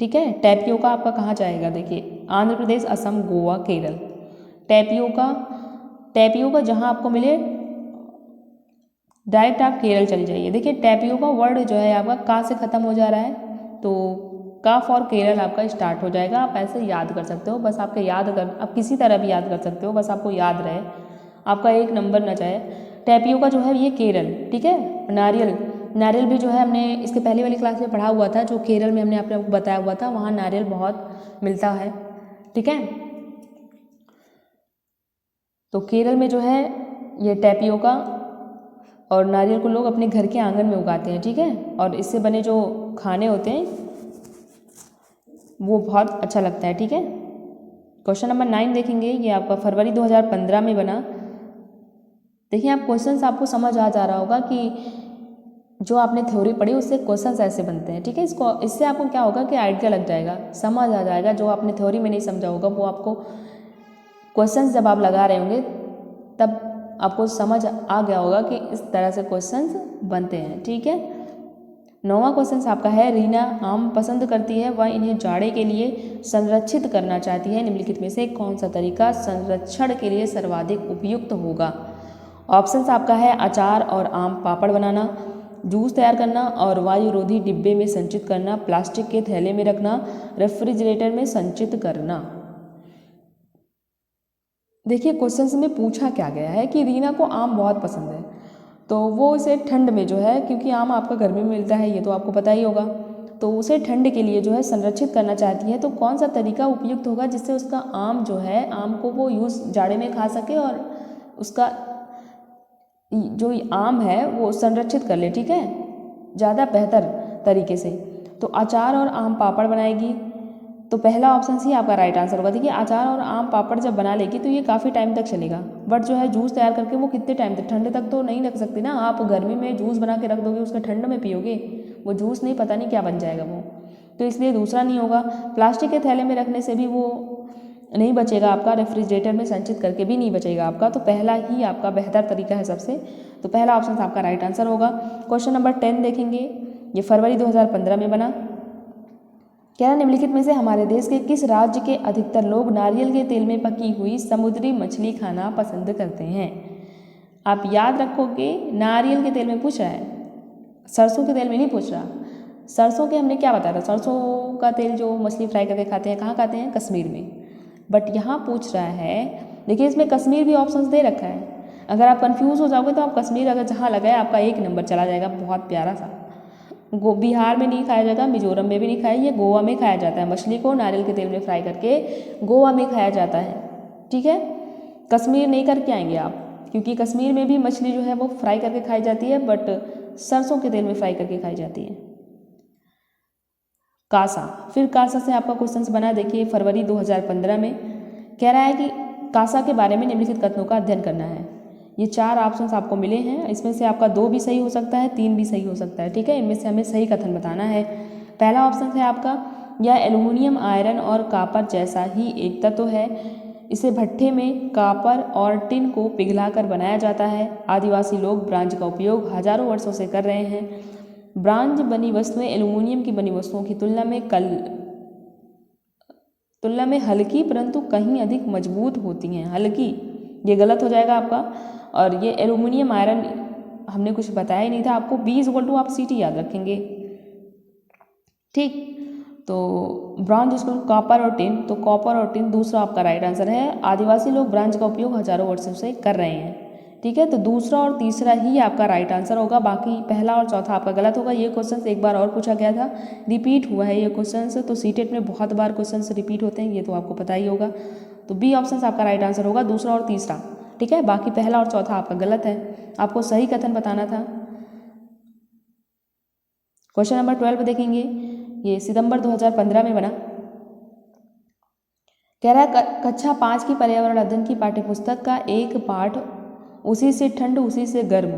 ठीक है। टैपियोका आपका कहाँ जाएगा, देखिए आंध्र प्रदेश, असम, गोवा, केरल। टैपियोका जहाँ आपको मिले डायरेक्ट आप केरल चले जाइए। देखिए टैपियोका वर्ड जो है आपका का से ख़त्म हो जा रहा है, तो का फॉर केरल आपका स्टार्ट हो जाएगा। आप ऐसे याद कर सकते हो, बस आपके आप किसी तरह भी याद कर सकते हो, बस आपको याद रहे, आपका एक नंबर न जाए। टैपियोका जो है ये केरल, ठीक है। नारियल भी जो है हमने इसके पहले वाली क्लास में पढ़ा हुआ था, जो केरल में हमने आपको बताया हुआ था, वहाँ नारियल बहुत मिलता है, ठीक है। तो केरल में जो है ये टैपियोका और नारियल को लोग अपने घर के आंगन में उगाते हैं, ठीक है। और इससे बने जो खाने होते हैं वो बहुत अच्छा लगता है, ठीक है। क्वेश्चन नंबर 9 देखेंगे। ये आपका फरवरी 2015 में बना। देखिए आप क्वेश्चन आपको समझ आ जा रहा होगा कि जो आपने थ्योरी पढ़ी उससे क्वेश्चंस ऐसे बनते हैं, ठीक है। इससे आपको क्या होगा कि आइडिया लग जाएगा, समझ आ जाएगा। जो आपने थ्योरी में नहीं समझा होगा वो आपको क्वेश्चंस जब आप लगा रहे होंगे तब आपको समझ आ गया होगा कि इस तरह से क्वेश्चंस बनते हैं, ठीक है। 9वां क्वेश्चन आपका है, रीना आम पसंद करती है, वह इन्हें जाड़े के लिए संरक्षित करना चाहती है, निम्नलिखित में से कौन सा तरीका संरक्षण के लिए सर्वाधिक उपयुक्त होगा। ऑप्शंस आपका है अचार और आम पापड़ बनाना, जूस तैयार करना और वायुरोधी डिब्बे में संचित करना, प्लास्टिक के थैले में रखना, रेफ्रिजरेटर में संचित करना। देखिए क्वेश्चंस में पूछा क्या गया है कि रीना को आम बहुत पसंद है, तो वो इसे ठंड में जो है, क्योंकि आम आपका गर्मी में मिलता है ये तो आपको पता ही होगा, तो उसे ठंड के लिए जो है संरक्षित करना चाहती है। तो कौन सा तरीका उपयुक्त होगा जिससे उसका आम जो है, आम को वो यूज़ जाड़े में खा सके और उसका जो आम है वो संरक्षित कर ले, ठीक है, ज़्यादा बेहतर तरीके से। तो अचार और आम पापड़ बनाएगी, तो पहला ऑप्शन ही आपका राइट आंसर होगा। देखिए अचार और आम पापड़ जब बना लेगी तो ये काफ़ी टाइम तक चलेगा, बट जो है जूस तैयार करके वो कितने टाइम तक, ठंड तक तो नहीं रख सकती ना। आप गर्मी में जूस बना के रख दोगे, उसका ठंड में पियोगे, वो जूस नहीं, पता नहीं क्या बन जाएगा वो, तो इसलिए दूसरा नहीं होगा। प्लास्टिक के थैले में रखने से भी वो नहीं बचेगा आपका, रेफ्रिजरेटर में संचित करके भी नहीं बचेगा आपका, तो पहला ही आपका बेहतर तरीका है सबसे, तो पहला ऑप्शन आपका राइट आंसर होगा। क्वेश्चन नंबर 10 देखेंगे, ये फरवरी 2015 में बना। कह रहा निम्नलिखित में से हमारे देश के किस राज्य के अधिकतर लोग नारियल के तेल में पकी हुई समुद्री मछली खाना पसंद करते हैं। आप याद रखोगे नारियल के तेल में पूछ रहा है, सरसों के तेल में नहीं पूछ रहा। सरसों के हमने क्या बताया था, सरसों का तेल जो मछली फ्राई करके खाते हैं, कहाँ खाते हैं, कश्मीर में, बट यहाँ पूछ रहा है, देखिए इसमें कश्मीर भी ऑप्शंस दे रखा है। अगर आप कंफ्यूज हो जाओगे तो आप कश्मीर अगर जहाँ लगाए आपका 1 नंबर चला जाएगा, बहुत प्यारा सा। बिहार में नहीं खाया जाएगा, मिजोरम में भी नहीं खाया, ये गोवा में खाया जाता है, मछली को नारियल के तेल में फ्राई करके गोवा में खाया जाता है, ठीक है। कश्मीर नहीं करके आएंगे आप, क्योंकि कश्मीर में भी मछली जो है वो फ्राई करके खाई जाती है, बट सरसों के तेल में फ्राई करके खाई जाती है। कासा, फिर कासा से आपका क्वेश्चन बना, देखिए फरवरी 2015 में कह रहा है कि कासा के बारे में निम्नलिखित कथनों का अध्ययन करना है। ये 4 ऑप्शंस आपको मिले हैं, इसमें से आपका 2 भी सही हो सकता है, 3 भी सही हो सकता है, ठीक है। इनमें से हमें सही कथन बताना है। पहला ऑप्शन है आपका, यह एल्युमिनियम आयरन और कापर जैसा ही एक तत्व है, इसे भट्ठे में कापर और टिन को पिघलाकर बनाया जाता है, आदिवासी लोग ब्रांज का उपयोग हजारों वर्षों से कर रहे हैं, ब्रांज बनी वस्तुएं एल्युमिनियम की बनी वस्तुओं की तुलना में हल्की परंतु कहीं अधिक मजबूत होती हैं। हल्की, ये गलत हो जाएगा आपका, और ये एल्युमिनियम आयरन हमने कुछ बताया ही नहीं था आपको। B= आप CT याद रखेंगे, ठीक। तो ब्रांज इसको कॉपर और टिन, तो कॉपर और टिन दूसरा आपका राइट आंसर है। आदिवासी लोग ब्रांज का उपयोग हजारों वर्षों से कर रहे हैं, ठीक है। तो दूसरा और तीसरा ही आपका राइट आंसर होगा, बाकी पहला और चौथा आपका गलत होगा। ये क्वेश्चन एक बार और पूछा गया था, रिपीट हुआ है ये क्वेश्चन, तो सीटेट में बहुत बार क्वेश्चन रिपीट होते हैं, ये तो आपको पता ही होगा। तो B ऑप्शन आपका राइट आंसर होगा, दूसरा और तीसरा, ठीक है। बाकी पहला और चौथा आपका गलत है, आपको सही कथन बताना था। क्वेश्चन नंबर 12 देखेंगे, ये सितंबर 2015 में बना। कह रहा है कक्षा 5 की पर्यावरण अध्ययन की पाठ्यपुस्तक का एक पाठ उसी से ठंड उसी से गर्म,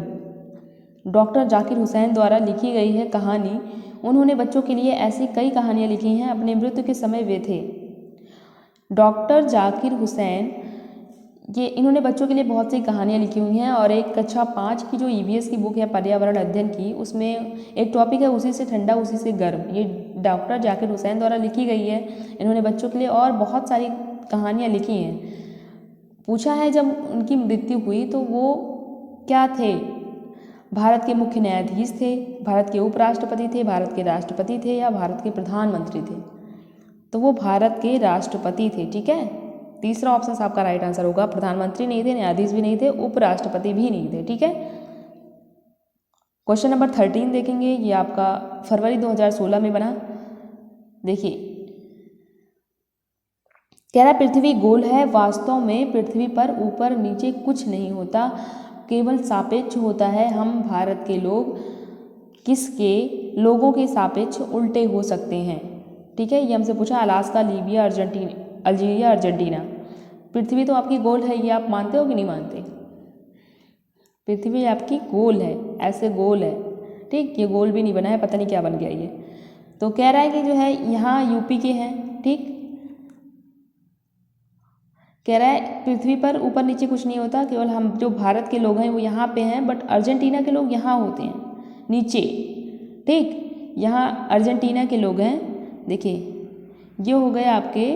डॉक्टर जाकिर हुसैन द्वारा लिखी गई है कहानी। उन्होंने बच्चों के लिए ऐसी कई कहानियाँ लिखी हैं, अपने मृत्यु के समय वे थे। डॉक्टर जाकिर हुसैन, ये इन्होंने बच्चों के लिए बहुत सी कहानियाँ लिखी हुई हैं, और एक कक्षा 5 की जो EVS की बुक है पर्यावरण अध्ययन की, उसमें एक टॉपिक है उसी से ठंडा उसी से गर्म, ये डॉक्टर जाकिर हुसैन द्वारा लिखी गई है। इन्होंने बच्चों के लिए और बहुत सारी कहानियाँ लिखी हैं। पूछा है जब उनकी मृत्यु हुई तो वो क्या थे, भारत के मुख्य न्यायाधीश थे, भारत के उपराष्ट्रपति थे, भारत के राष्ट्रपति थे, या भारत के प्रधानमंत्री थे। तो वो भारत के राष्ट्रपति थे, ठीक है। तीसरा ऑप्शन आपका राइट आंसर होगा, प्रधानमंत्री नहीं थे, न्यायाधीश भी नहीं थे, उपराष्ट्रपति भी नहीं थे, ठीक है। क्वेश्चन नंबर 13 देखेंगे, ये आपका फरवरी 2016 में बना। देखिए कह रहा पृथ्वी गोल है, वास्तव में पृथ्वी पर ऊपर नीचे कुछ नहीं होता, केवल सापेक्ष होता है। हम भारत के लोग किसके लोगों के सापेक्ष उल्टे हो सकते हैं, ठीक है। ये हमसे पूछा, अलास्का, लीबिया, अल्जीरिया, अर्जेंटीना। पृथ्वी तो आपकी गोल है, ये आप मानते हो कि नहीं मानते। पृथ्वी आपकी गोल है, ऐसे गोल है, ठीक, ये गोल भी नहीं बना है, पता नहीं क्या बन गया ये। तो कह रहा है कि जो है यहाँ यूपी के हैं, ठीक, कह रहा है पृथ्वी पर ऊपर नीचे कुछ नहीं होता, केवल हम जो भारत के लोग हैं वो यहाँ पे हैं, बट अर्जेंटीना के लोग यहाँ होते हैं नीचे, ठीक, यहाँ अर्जेंटीना के लोग हैं, देखिए ये हो गए आपके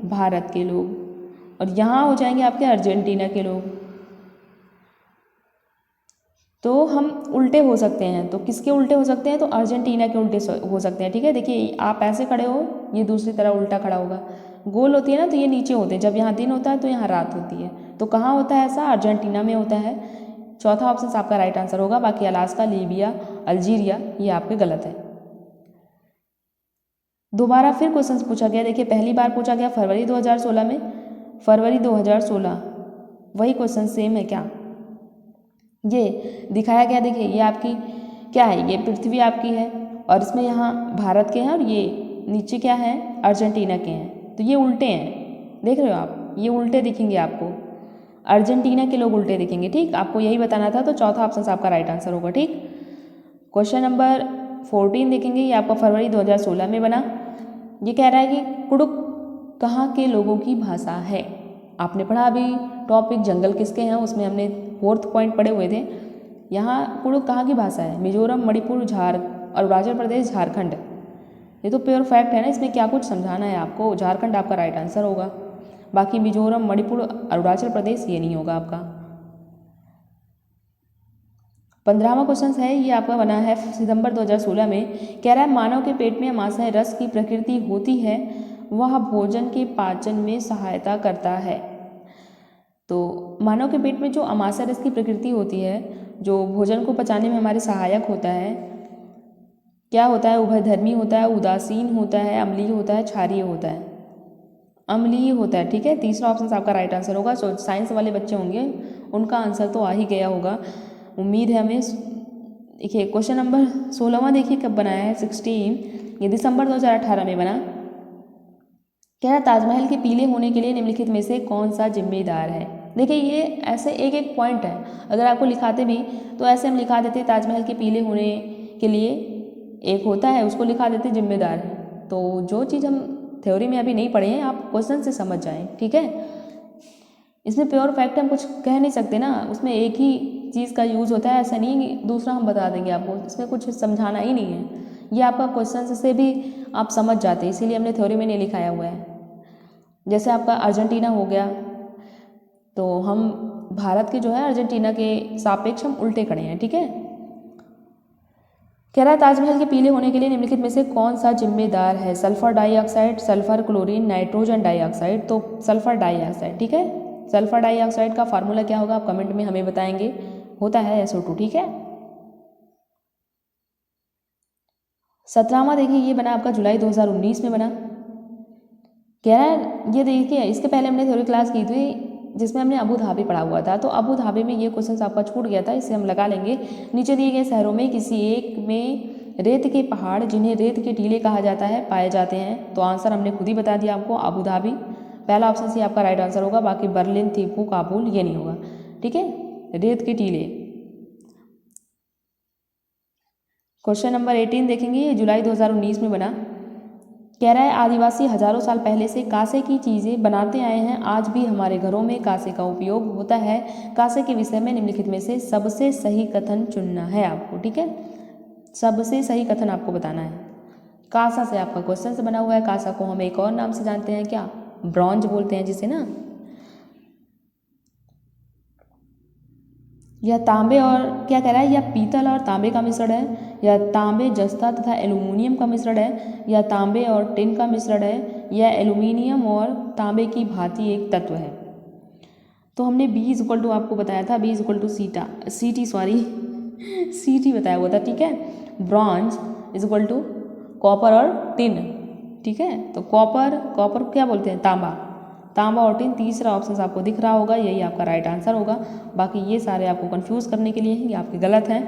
भारत के लोग और यहाँ हो जाएंगे आपके अर्जेंटीना के लोग। तो हम उल्टे हो सकते हैं, तो किसके उल्टे हो सकते हैं, तो अर्जेंटीना के उल्टे हो सकते हैं, ठीक है। देखिए आप ऐसे खड़े हो, ये दूसरी तरह उल्टा खड़ा होगा, गोल होती है ना तो ये नीचे होते हैं, जब यहाँ दिन होता है तो यहाँ रात होती है। तो कहाँ होता है ऐसा, अर्जेंटीना में होता है। चौथा ऑप्शन आपका राइट आंसर होगा, बाकी अलास्का, लीबिया, अल्जीरिया ये आपके गलत है। दोबारा फिर क्वेश्चन पूछा गया, देखिए पहली बार पूछा गया फरवरी 2016 में, फरवरी 2016 वही क्वेश्चन सेम है क्या, ये दिखाया गया। देखिए ये आपकी क्या है, ये पृथ्वी आपकी है और इसमें यहाँ भारत के हैं और ये नीचे क्या है, अर्जेंटीना के हैं, तो ये उल्टे हैं, देख रहे हो आप, ये उल्टे दिखेंगे आपको, अर्जेंटीना के लोग उल्टे दिखेंगे, ठीक, आपको यही बताना था। तो चौथा ऑप्शन आपका राइट आंसर होगा, ठीक। क्वेश्चन नंबर 14 देखेंगे, ये आपका फरवरी 2016 में बना। ये कह रहा है कि कुडुक कहाँ के लोगों की भाषा है। आपने पढ़ा अभी टॉपिक जंगल किसके हैं, उसमें हमने 4th पॉइंट पढ़े हुए थे। यहाँ कुडुक कहाँ की भाषा है, मिजोरम, मणिपुर, अरुणाचल प्रदेश, झारखंड। ये तो प्योर फैक्ट है ना, इसमें क्या कुछ समझाना है आपको, झारखंड आपका राइट आंसर होगा, बाकी मिजोरम, मणिपुर, अरुणाचल प्रदेश ये नहीं होगा आपका। 15वां क्वेश्चन है, ये आपका बना है सितंबर 2016 में, कह रहा है मानव के पेट में अमाशय रस की प्रकृति होती है, वह भोजन के पाचन में सहायता करता है। तो मानव के पेट में जो अमाशय रस की प्रकृति होती है, जो भोजन को पचाने में हमारे सहायक होता है, क्या होता है, उभयधर्मी होता है, उदासीन होता है, अम्लीय होता है, क्षारीय होता है, अम्लीय होता है, ठीक है। तीसरा ऑप्शन आपका राइट आंसर होगा। सो साइंस वाले बच्चे होंगे उनका आंसर तो आ ही गया होगा, उम्मीद है हमें। देखिए क्वेश्चन नंबर 16वां देखिए कब बनाया है, 16, ये दिसंबर 2018 में बना। क्या ताजमहल के पीले होने के लिए निम्नलिखित में से कौन सा जिम्मेदार है। देखिए ये ऐसे एक एक पॉइंट है, अगर आपको लिखाते भी तो ऐसे हम लिखा देते ताजमहल के पीले होने के लिए एक होता है, उसको लिखा देते जिम्मेदार है। तो जो चीज़ हम थ्योरी में अभी नहीं पढ़े हैं आप क्वेश्चन से समझ जाएं, ठीक है। इसमें प्योर फैक्ट हम कुछ कह नहीं सकते ना, उसमें एक ही चीज़ का यूज़ होता है, ऐसा नहीं कि दूसरा हम बता देंगे आपको, इसमें कुछ समझाना ही नहीं है। ये आपका क्वेश्चन से भी आप समझ जाते हैं, इसीलिए हमने थ्योरी में नहीं लिखाया हुआ है। जैसे आपका अर्जेंटीना हो गया, तो हम भारत के जो है अर्जेंटीना के सापेक्ष हम उल्टे खड़े हैं, ठीक है। कह रहा है ताजमहल के पीले होने के लिए निम्नलिखित में से कौन सा जिम्मेदार है। Sulphur dioxide, sulphur chlorine, nitrogen dioxide. तो सल्फर डाइऑक्साइड, ठीक है। सल्फर डाइऑक्साइड का फार्मूला क्या होगा आप कमेंट में हमें बताएंगे, होता है SO2, ठीक है। 17वां देखिए ये बना आपका जुलाई 2019 में बना। कह रहा है ये देखिए इसके पहले हमने थ्योरी क्लास की थी जिसमें हमने अबू धाबी पढ़ा हुआ था, तो अबू धाबी में ये क्वेश्चन आपका छूट गया था, इसे हम लगा लेंगे। नीचे दिए गए शहरों में किसी एक में रेत के पहाड़ जिन्हें रेत के टीले कहा जाता है पाए जाते हैं। तो आंसर हमने खुद ही बता दिया आपको, अबू धाबी पहला ऑप्शन सी आपका राइट आंसर होगा, बाकी बर्लिन, थिम्पू, काबुल ये नहीं होगा, ठीक है। रेत के टीले। क्वेश्चन नंबर 18 देखेंगे, ये जुलाई 2019 में बना। कह रहा है आदिवासी हजारों साल पहले से कांसे की चीज़ें बनाते आए हैं, आज भी हमारे घरों में कांसे का उपयोग होता है। कांसे के विषय में निम्नलिखित में से सबसे सही कथन चुनना है आपको, ठीक है। सबसे सही कथन आपको बताना है। कांसा से आपका क्वेश्चन से बना हुआ है, कांसा को हम एक और नाम से जानते हैं क्या, ब्रॉन्ज बोलते हैं जिसे ना। यह तांबे और क्या कह रहा है, यह पीतल और तांबे का मिश्रण है, यह तांबे, जस्ता तथा एल्यूमिनियम का मिश्रण है, यह तांबे और टिन का मिश्रण है, यह एल्यूमिनियम और तांबे की भांति एक तत्व है। तो हमने B= आपको बताया था, B= CT बताया हुआ था, ठीक है। ब्रॉन्ज = कॉपर और टिन, ठीक है। तो कॉपर क्या बोलते हैं, तांबा और टिन। तीसरा ऑप्शन आपको दिख रहा होगा, यही आपका राइट आंसर होगा। बाकी ये सारे आपको कंफ्यूज करने के लिए हैं, ये आपके गलत हैं।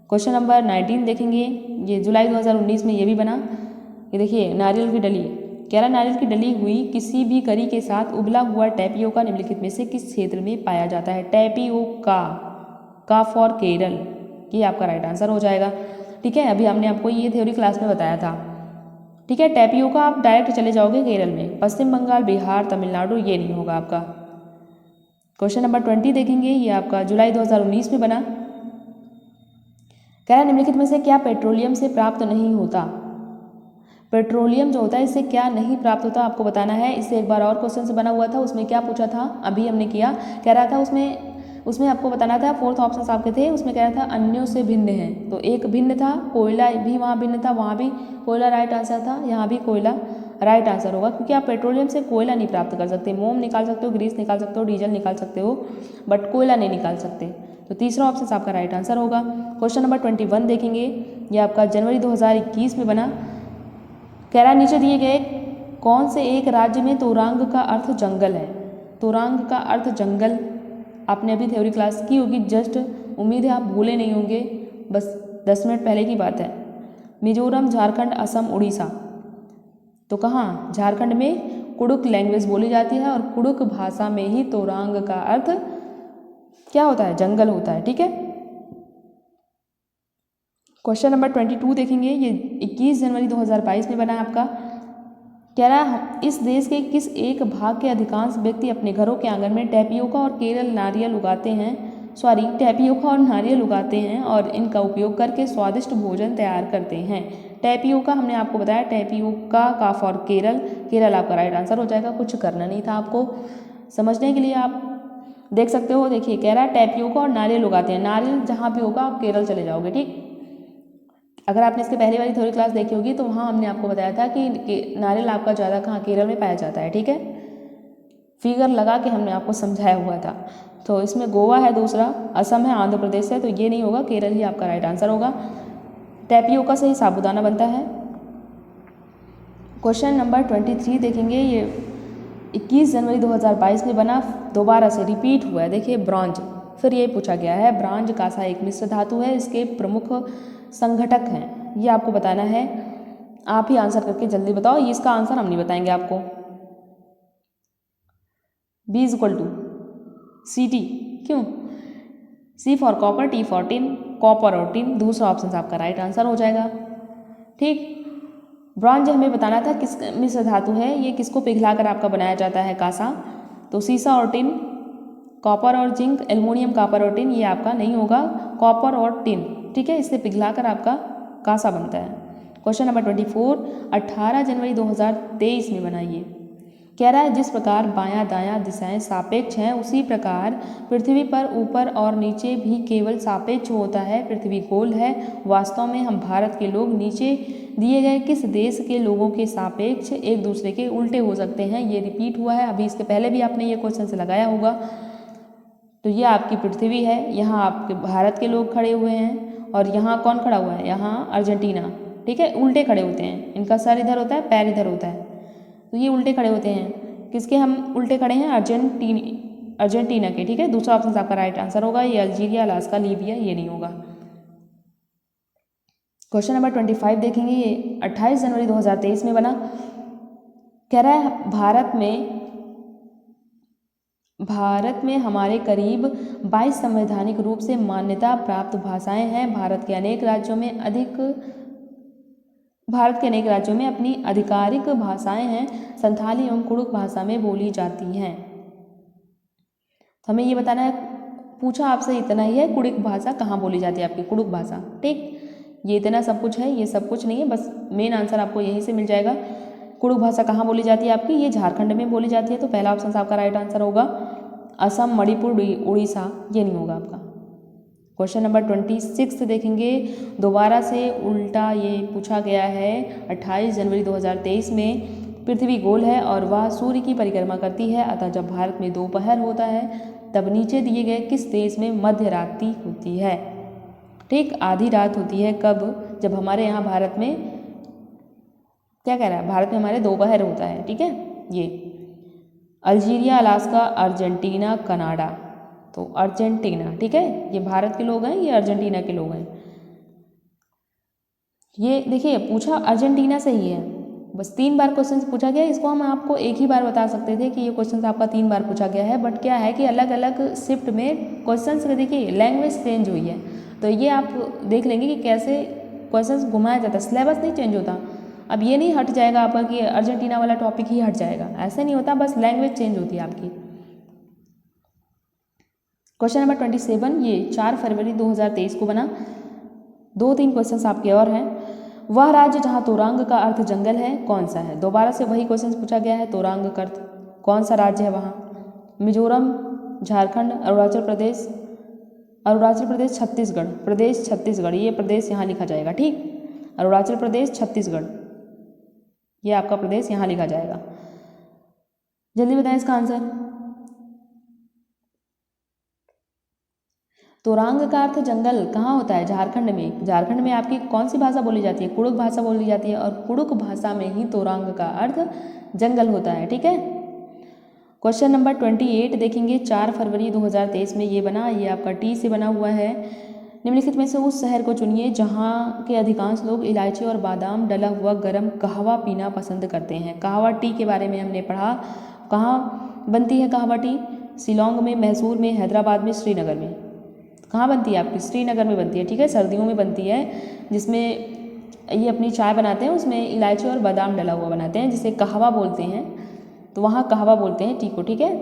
क्वेश्चन नंबर 19 देखेंगे, ये जुलाई 2019 में ये भी बना। ये देखिए नारियल की डली, कह रहा नारियल की डली हुई किसी भी करी के साथ उबला हुआ टैपियोका निम्नलिखित में से किस क्षेत्र में पाया जाता है। टैपियोका, का फॉर केरल, ये आपका राइट आंसर हो जाएगा। ठीक है, अभी हमने आपको ये थ्योरी क्लास में बताया था। ठीक है, टैपियोका आप डायरेक्ट चले जाओगे केरल में, पश्चिम बंगाल, बिहार, तमिलनाडु ये नहीं होगा आपका। क्वेश्चन नंबर 20 देखेंगे, ये आपका जुलाई 2019 में बना। कह रहा है निम्नलिखित में से क्या पेट्रोलियम से प्राप्त नहीं होता। पेट्रोलियम जो होता है इससे क्या नहीं प्राप्त होता आपको बताना है। इससे एक बार और क्वेश्चन से बना हुआ था, उसमें क्या पूछा था अभी हमने किया, कह रहा था उसमें आपको बताना था, फोर्थ ऑप्शन आपके थे, उसमें कह रहा था अन्यों से भिन्न है। तो एक भिन्न था, कोयला भी वहाँ भिन्न था, वहाँ भी कोयला राइट आंसर था, यहाँ भी कोयला राइट आंसर होगा, क्योंकि आप पेट्रोलियम से कोयला नहीं प्राप्त कर सकते। मोम निकाल सकते हो, ग्रीस निकाल सकते हो, डीजल निकाल सकते हो, बट कोयला नहीं निकाल सकते। तो तीसरा ऑप्शन आपका राइट आंसर होगा। क्वेश्चन नंबर 21 देखेंगे, ये आपका जनवरी 2021 में बना। कह रहा है नीचे दिए गए कौन से एक राज्य में तोरांग का अर्थ जंगल है। तोरांग का अर्थ जंगल आपने अभी थ्योरी क्लास की होगी जस्ट, उम्मीद है आप भूले नहीं होंगे, बस 10 मिनट पहले की बात है। मिजोरम, झारखंड, असम, उड़ीसा। तो कहाँ, झारखंड में कुडुक लैंग्वेज बोली जाती है और कुडुक भाषा में ही तोरांग का अर्थ क्या होता है, जंगल होता है। ठीक है, क्वेश्चन नंबर 22 देखेंगे, ये 21 जनवरी 2022 में बना है आपका। कह रहा है इस देश के किस एक भाग के अधिकांश व्यक्ति अपने घरों के आंगन में टैपियोका और नारियल उगाते हैं और इनका उपयोग करके स्वादिष्ट भोजन तैयार करते हैं। टैपियोका हमने आपको बताया, टैपियोका का फॉर केरल आपका राइट आंसर हो जाएगा। कुछ करना नहीं था आपको, समझने के लिए आप देख सकते हो। देखिए कह रहा है टैपियोका और नारियल उगाते हैं, नारियल जहाँ भी होगा आप केरल चले जाओगे। ठीक, अगर आपने इसके पहले वाली थ्योरी क्लास देखी होगी तो वहाँ हमने आपको बताया था कि नारियल आपका ज़्यादा कहाँ, केरल में पाया जाता है। ठीक है, फिगर लगा के हमने आपको समझाया हुआ था। तो इसमें गोवा है दूसरा, असम है, आंध्र प्रदेश है, तो ये नहीं होगा, केरल ही आपका राइट आंसर होगा। टैपियोका से ही साबूदाना बनता है। क्वेश्चन नंबर 23 देखेंगे, ये 21 जनवरी 2022 में बना, दोबारा से रिपीट हुआ है। देखिए ब्रॉन्ज, फिर ये पूछा गया है, ब्रॉन्ज कांसा एक मिश्र धातु है, इसके प्रमुख संघटक हैं, ये आपको बताना है। आप ही आंसर करके जल्दी बताओ, ये इसका आंसर हम नहीं बताएंगे आपको। B = CT, क्यों, C for copper, T for tin, copper और टिन, दूसरा ऑप्शन आपका राइट आंसर हो जाएगा। ठीक, ब्रॉन्ज हमें बताना था किस मिश्र धातु है, ये किसको पिघलाकर आपका बनाया जाता है, कांसा। तो सीसा और टिन, कॉपर और जिंक, एल्युमिनियम, कॉपर और टिन, ये आपका नहीं होगा, कॉपर और टिन। ठीक है, इससे पिघलाकर आपका कांसा बनता है। क्वेश्चन नंबर 24, 18 जनवरी 2023 में बनाइए। कह रहा है जिस प्रकार बायां दायां दिशाएं सापेक्ष हैं, उसी प्रकार पृथ्वी पर ऊपर और नीचे भी केवल सापेक्ष होता है। पृथ्वी गोल है। वास्तव में हम भारत के लोग नीचे दिए गए किस देश के लोगों के सापेक्ष एक दूसरे के उल्टे हो सकते हैं। ये रिपीट हुआ है, अभी इसके पहले भी आपने ये क्वेश्चन से लगाया होगा। तो ये आपकी पृथ्वी है, यहाँ आपके भारत के लोग खड़े हुए हैं और यहाँ कौन खड़ा हुआ है, यहाँ अर्जेंटीना। ठीक है, उल्टे खड़े होते हैं, इनका सर इधर होता है, पैर इधर होता है, तो ये उल्टे खड़े होते हैं। किसके हम उल्टे खड़े हैं, अर्जेंटीना के। ठीक है, दूसरा ऑप्शन आपका राइट आंसर होगा। ये अल्जीरिया, अलास्का, लीबिया ये नहीं होगा। क्वेश्चन नंबर 25 देखेंगे, ये 28 जनवरी 2023 में बना। कह रहा है भारत में हमारे करीब 22 संवैधानिक रूप से मान्यता प्राप्त भाषाएं हैं। भारत के अनेक राज्यों में अपनी आधिकारिक भाषाएं हैं। संथाली एवं कुडुख भाषा में बोली जाती हैं। तो हमें ये बताना है, पूछा आपसे इतना ही है, कुडुख भाषा कहाँ बोली जाती है आपकी, कुडुख भाषा। ठीक, ये इतना सब कुछ है, ये सब कुछ नहीं है, बस मेन आंसर आपको यहीं से मिल जाएगा। कुडुख भाषा कहाँ बोली जाती है आपकी, ये झारखंड में बोली जाती है, तो पहला ऑप्शन आपका राइट आंसर होगा। असम, मणिपुर, उड़ीसा ये नहीं होगा आपका। क्वेश्चन नंबर 26 देखेंगे, दोबारा से उल्टा ये पूछा गया है। 28 जनवरी 2023 में पृथ्वी गोल है और वह सूर्य की परिक्रमा करती है, अतः जब भारत में दोपहर होता है तब नीचे दिए गए किस देश में मध्य रात्रि होती है। ठीक, आधी रात होती है कब, जब हमारे यहाँ भारत में क्या कह रहा है, भारत में हमारे दोपहर होता है। ठीक है, ये अल्जीरिया, अलास्का, अर्जेंटीना, कनाडा, तो अर्जेंटीना। ठीक है, ये भारत के लोग हैं, ये अर्जेंटीना के लोग हैं। ये देखिए पूछा अर्जेंटीना से ही है, बस 3 बार क्वेश्चन पूछा गया। इसको हम आपको एक ही बार बता सकते थे कि ये क्वेश्चन आपका 3 बार पूछा गया है, बट क्या है कि अलग अलग शिफ्ट में क्वेश्चन देखिए लैंग्वेज चेंज हुई है। तो ये आप देख लेंगे कि कैसे क्वेश्चंस घुमाया जाता है, सिलेबस नहीं चेंज होता। अब ये नहीं हट जाएगा आपका कि अर्जेंटीना वाला टॉपिक ही हट जाएगा, ऐसा नहीं होता, बस लैंग्वेज चेंज होती है आपकी। क्वेश्चन नंबर 27, ये 4 फरवरी 2023 को बना। 2-3 क्वेश्चन आपके और हैं। वह राज्य जहाँ तोरांग का अर्थ जंगल है कौन सा है? दोबारा से वही क्वेश्चन पूछा गया है, तोरांग का अर्थ कौन सा राज्य है वहाँ? मिजोरम, झारखंड, अरुणाचल प्रदेश, छत्तीसगढ़, ये प्रदेश यहाँ लिखा जाएगा, ठीक। अरुणाचल प्रदेश, छत्तीसगढ़, ये आपका प्रदेश यहाँ लिखा जाएगा। जल्दी बताएं इसका आंसर। तोरांग का अर्थ जंगल कहाँ होता है? झारखंड में। झारखंड में आपकी कौन सी भाषा बोली जाती है? कुड़ुक भाषा बोली जाती है, और कुड़ुक भाषा में ही तोरांग का अर्थ जंगल होता है, ठीक है। क्वेश्चन नंबर 28 देखेंगे, 4 फरवरी 2023 में ये बना, ये आपका टी से बना हुआ है। निम्नलिखित में से उस शहर को चुनिए जहाँ के अधिकांश लोग इलायची और बादाम डला हुआ गर्म कहवा पीना पसंद करते हैं। कहवा टी के बारे में हमने पढ़ा। कहाँ बनती है कहवा टी? शिलोंग में, मैसूर में, हैदराबाद में, श्रीनगर में। कहाँ बनती है आपकी? श्रीनगर में बनती है, ठीक है। सर्दियों में बनती है, जिसमें ये अपनी चाय बनाते हैं, उसमें इलायची और बादाम डला हुआ बनाते हैं, जिसे कहवा बोलते हैं। तो वहाँ कहवा बोलते हैं टी को, ठीक है।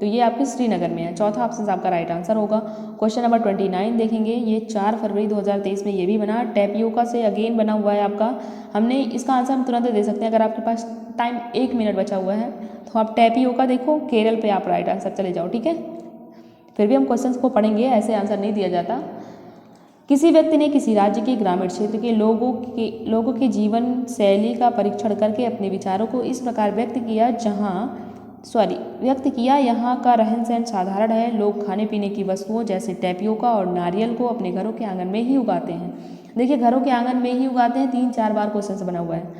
तो ये आपके श्रीनगर में है। चौथा ऑप्शन आपका राइट आंसर होगा। क्वेश्चन नंबर 29 देखेंगे, ये 4 फरवरी 2023 में ये भी बना। टैपियोका से अगेन बना हुआ है आपका। हमने इसका आंसर हम तुरंत दे सकते हैं, अगर आपके पास टाइम 1 मिनट बचा हुआ है तो आप टैपियोका देखो, केरल पे आप राइट आंसर चले जाओ, ठीक है। फिर भी हम क्वेश्चंस को पढ़ेंगे, ऐसे आंसर नहीं दिया जाता। किसी व्यक्ति ने किसी राज्य के ग्रामीण क्षेत्र के लोगों के जीवन शैली का परीक्षण करके अपने विचारों को इस प्रकार व्यक्त किया यहाँ का रहन सहन साधारण है। लोग खाने पीने की वस्तुओं जैसे टैपियोका और नारियल को अपने घरों के आंगन में ही उगाते हैं। देखिए, घरों के आंगन में ही उगाते हैं, 3-4 बार क्वेश्चन बना हुआ है।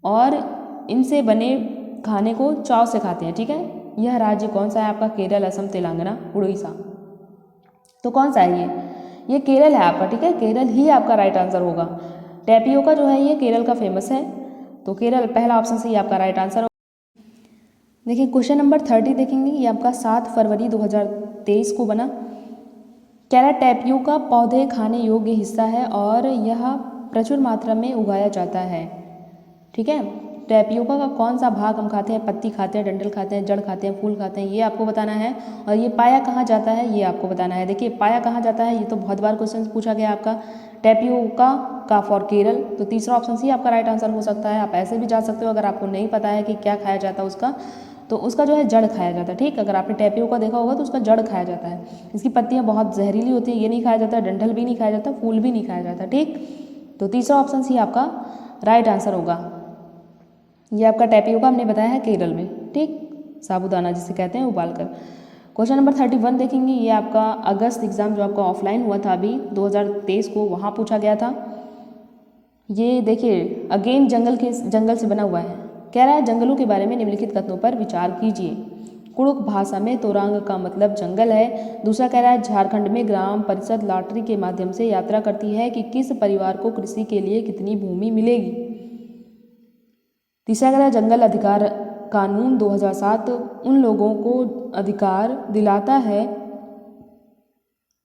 और इनसे बने खाने को चाव से खाते हैं, ठीक है। यह राज्य कौन सा है आपका? केरल, असम, तेलंगाना, उड़ीसा। तो कौन सा है ये केरल है आपका, ठीक है। केरल ही आपका राइट आंसर होगा। टैपियोका जो है ये केरल का फेमस है, तो केरल पहला ऑप्शन से ही आपका राइट आंसर होगा। देखिए क्वेश्चन नंबर 30 देखेंगे, ये आपका 7 फरवरी 2023 को बना। कह रहा है टैपियोका पौधे खाने योग्य हिस्सा है और यह प्रचुर मात्रा में उगाया जाता है, ठीक है। टैपियोका का कौन सा भाग हम खाते हैं? पत्ती खाते हैं, डंठल खाते हैं, जड़ खाते हैं, फूल खाते हैं, ये आपको बताना है। और ये पाया कहाँ जाता है, ये आपको बताना है। देखिए पाया कहाँ जाता है, ये तो बहुत बार क्वेश्चन पूछा गया आपका। टैपियोका का फॉर केरल, तो तीसरा ऑप्शन ही आपका राइट आंसर हो सकता है। आप ऐसे भी जा सकते हो, अगर आपको नहीं पता है कि क्या खाया जाता है उसका, तो उसका जो है जड़ खाया जाता है, ठीक। अगर आपने टैपियोका देखा होगा तो उसका जड़ खाया जाता है। इसकी पत्तियाँ बहुत जहरीली होती है, ये नहीं खाया जाता, डंठल भी नहीं खाया जाता, फूल भी नहीं खाया जाता, ठीक। तो तीसरा ऑप्शन ही आपका राइट आंसर होगा। ये आपका टैपियोका हमने बताया है केरल में, ठीक, साबूदाना जिसे कहते हैं उबालकर। क्वेश्चन नंबर 31 देखेंगे, ये आपका अगस्त एग्जाम जो आपका ऑफलाइन हुआ था अभी 2023 को, वहाँ पूछा गया था। ये देखिए अगेन जंगल से बना हुआ है। कह रहा है जंगलों के बारे में निम्नलिखित कथनों पर विचार कीजिए। कुड़ुक भाषा में तोरांग का मतलब जंगल है। दूसरा कह रहा है झारखंड में ग्राम परिषद लॉटरी के माध्यम से यात्रा करती है कि किस परिवार को कृषि के लिए कितनी भूमि मिलेगी। तीसरा कह रहा है जंगल अधिकार कानून 2007 उन लोगों को अधिकार दिलाता है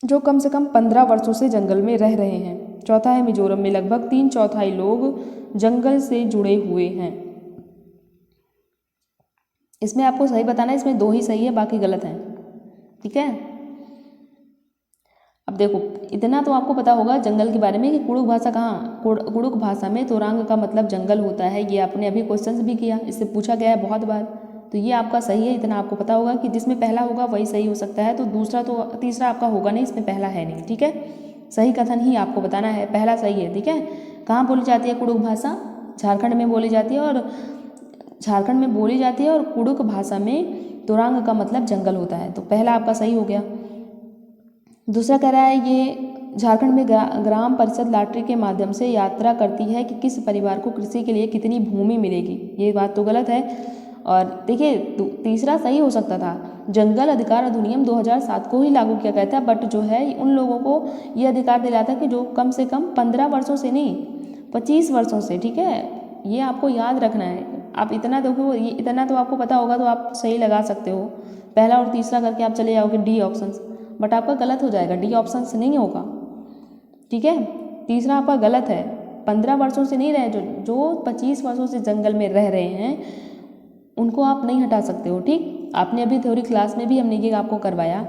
जो कम से कम 15 वर्षों से जंगल में रह रहे हैं। चौथा है मिजोरम में लगभग 3/4 लोग जंगल से जुड़े हुए हैं। इसमें आपको सही बताना है, इसमें 2 ही सही है, बाकी गलत हैं, ठीक है। अब देखो इतना तो आपको पता होगा जंगल के बारे में कि कुड़ुक भाषा कुड़ुक भाषा में तोरांग का मतलब जंगल होता है। ये आपने अभी क्वेश्चन भी किया, इससे पूछा गया है बहुत बार, तो ये आपका सही है। इतना आपको पता होगा कि जिसमें पहला होगा वही सही हो सकता है, तो तीसरा आपका होगा नहीं, इसमें पहला है नहीं, ठीक है। सही कथन ही आपको बताना है, पहला सही है, ठीक है। कहाँ बोली जाती है कुड़ुक भाषा? झारखंड में बोली जाती है, और कुड़ुक भाषा में तोरांग का मतलब जंगल होता है, तो पहला आपका सही हो गया। दूसरा कह रहा है ये झारखंड में ग्राम परिषद लॉटरी के माध्यम से यात्रा करती है कि किस परिवार को कृषि के लिए कितनी भूमि मिलेगी, ये बात तो गलत है। और देखिए तीसरा सही हो सकता था, जंगल अधिकार अधिनियम 2007 को ही लागू किया गया था, बट जो है उन लोगों को ये अधिकार दिलाता है कि जो कम से कम 15 वर्षों से नहीं 25 वर्षों से, ठीक है। ये आपको याद रखना है। आप इतना देखो, इतना तो आपको पता होगा तो आप सही लगा सकते हो। पहला और तीसरा करके आप चले जाओगे डी ऑप्शन, बट आपका गलत हो जाएगा, डी ऑप्शन नहीं होगा। ठीक है। तीसरा आपका गलत है, 15 वर्षों से नहीं रहे, जो 25 वर्षों से जंगल में रह रहे हैं उनको आप नहीं हटा सकते हो। ठीक, आपने अभी थ्योरी क्लास में भी हमने ये आपको करवाया।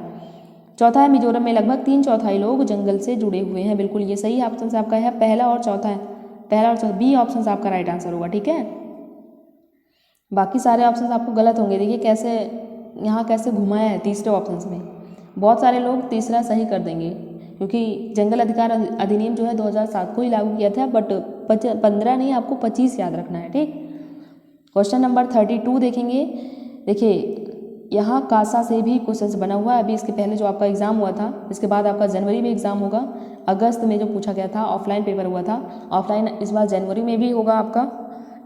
चौथा है, मिजोरम में लगभग 3/4 लोग जंगल से जुड़े हुए हैं। बिल्कुल ये सही ऑप्शन से आपका है, पहला और चौथा है, पहला और चौथा, बी ऑप्शन आपका राइट आंसर होगा। ठीक है, बाकी सारे ऑप्शन आपको गलत होंगे। देखिए कैसे यहाँ कैसे घुमाया है तीसरे ऑप्शन में। बहुत सारे लोग तीसरा सही कर देंगे क्योंकि जंगल अधिकार अधिनियम जो है 2007 को ही लागू किया था, बट 15 नहीं, आपको 25 याद रखना है। ठीक, क्वेश्चन नंबर 32 देखेंगे। देखिए यहाँ कासा से भी क्वेश्चन बना हुआ है। अभी इसके पहले जो आपका एग्जाम हुआ था, इसके बाद आपका जनवरी में एग्जाम होगा, अगस्त में जो पूछा गया था ऑफलाइन पेपर हुआ था, ऑफलाइन इस बार जनवरी में भी होगा आपका,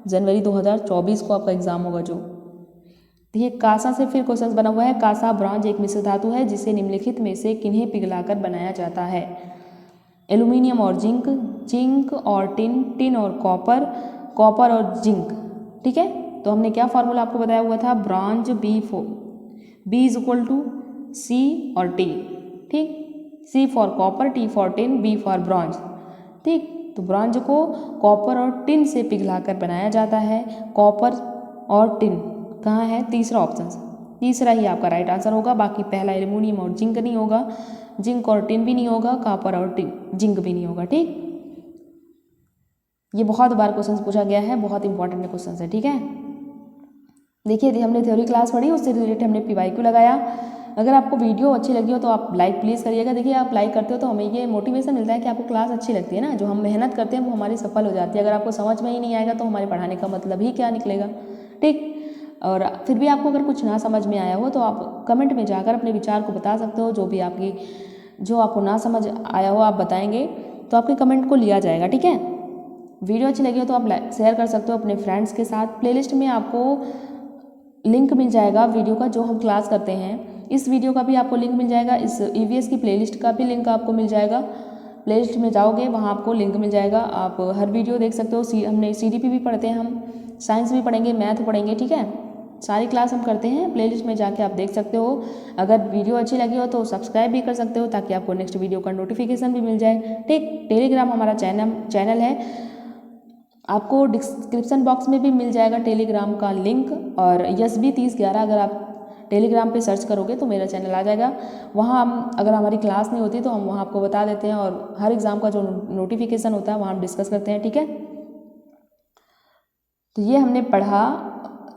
जनवरी 2024 को आपका एग्जाम होगा। जो देखिए कासा से फिर क्वेश्चन बना हुआ है। कासा ब्रॉन्ज एक मिश्र धातु है जिसे निम्नलिखित में से किन्हें पिघलाकर बनाया जाता है? एल्यूमिनियम और जिंक, जिंक और टिन, टिन और कॉपर, कॉपर और जिंक। ठीक है, तो हमने क्या फॉर्मूला आपको बताया हुआ था, bronze B is equal to C और T। ठीक, C for copper, T for tin, B for bronze. ठीक, तो ब्रॉन्ज को कॉपर और टिन से पिघलाकर बनाया जाता है। कॉपर और टिन कहाँ है? तीसरा ऑप्शन, तीसरा ही आपका राइट आंसर होगा। बाकी पहला एल्यूमिनियम और जिंक नहीं होगा, जिंक और टिन भी नहीं होगा, कॉपर और टिन जिंक भी नहीं होगा। ठीक, ये बहुत बार क्वेश्चन पूछा गया है, बहुत इंपॉर्टेंट क्वेश्चन है। ठीक है, देखिए हमने थ्योरी क्लास पढ़ी, उससे रिलेटेड हमने PYQ लगाया। अगर आपको वीडियो अच्छी लगी हो तो आप लाइक प्लीज़ करिएगा। देखिए आप लाइक करते हो तो हमें ये मोटिवेशन मिलता है कि आपको क्लास अच्छी लगती है ना, जो हम मेहनत करते हैं वो हमारी सफल हो जाती है। अगर आपको समझ में ही नहीं आएगा तो हमारे पढ़ाने का मतलब ही क्या निकलेगा। ठीक, और फिर भी आपको अगर कुछ ना समझ में आया हो तो आप कमेंट में जाकर अपने विचार को बता सकते हो। जो आपको ना समझ आया हो आप बताएंगे तो आपके कमेंट को लिया जाएगा। ठीक है, वीडियो अच्छी लगी हो तो आप शेयर कर सकते हो अपने फ्रेंड्स के साथ। प्लेलिस्ट में आपको लिंक मिल जाएगा वीडियो का जो हम क्लास करते हैं, इस वीडियो का भी आपको लिंक मिल जाएगा, इस EVS की प्लेलिस्ट का भी लिंक आपको मिल जाएगा। प्लेलिस्ट में जाओगे वहाँ आपको लिंक मिल जाएगा, आप हर वीडियो देख सकते हो। हमने CDP भी पढ़ते हैं, हम साइंस भी पढ़ेंगे, मैथ पढ़ेंगे। ठीक है, सारी क्लास हम करते हैं, प्लेलिस्ट में जाके आप देख सकते हो। अगर वीडियो अच्छी लगी हो तो सब्सक्राइब भी कर सकते हो ताकि आपको नेक्स्ट वीडियो का नोटिफिकेशन भी मिल जाए। ठीक, टेलीग्राम हमारा चैनल है, आपको डिस्क्रिप्शन बॉक्स में भी मिल जाएगा टेलीग्राम का लिंक। और SB3011 अगर आप टेलीग्राम पे सर्च करोगे तो मेरा चैनल आ जाएगा। वहाँ हम अगर हमारी क्लास नहीं होती तो हम वहाँ आपको बता देते हैं, और हर एग्ज़ाम का जो नोटिफिकेशन होता है वहाँ हम डिस्कस करते हैं। ठीक है, तो ये हमने पढ़ा।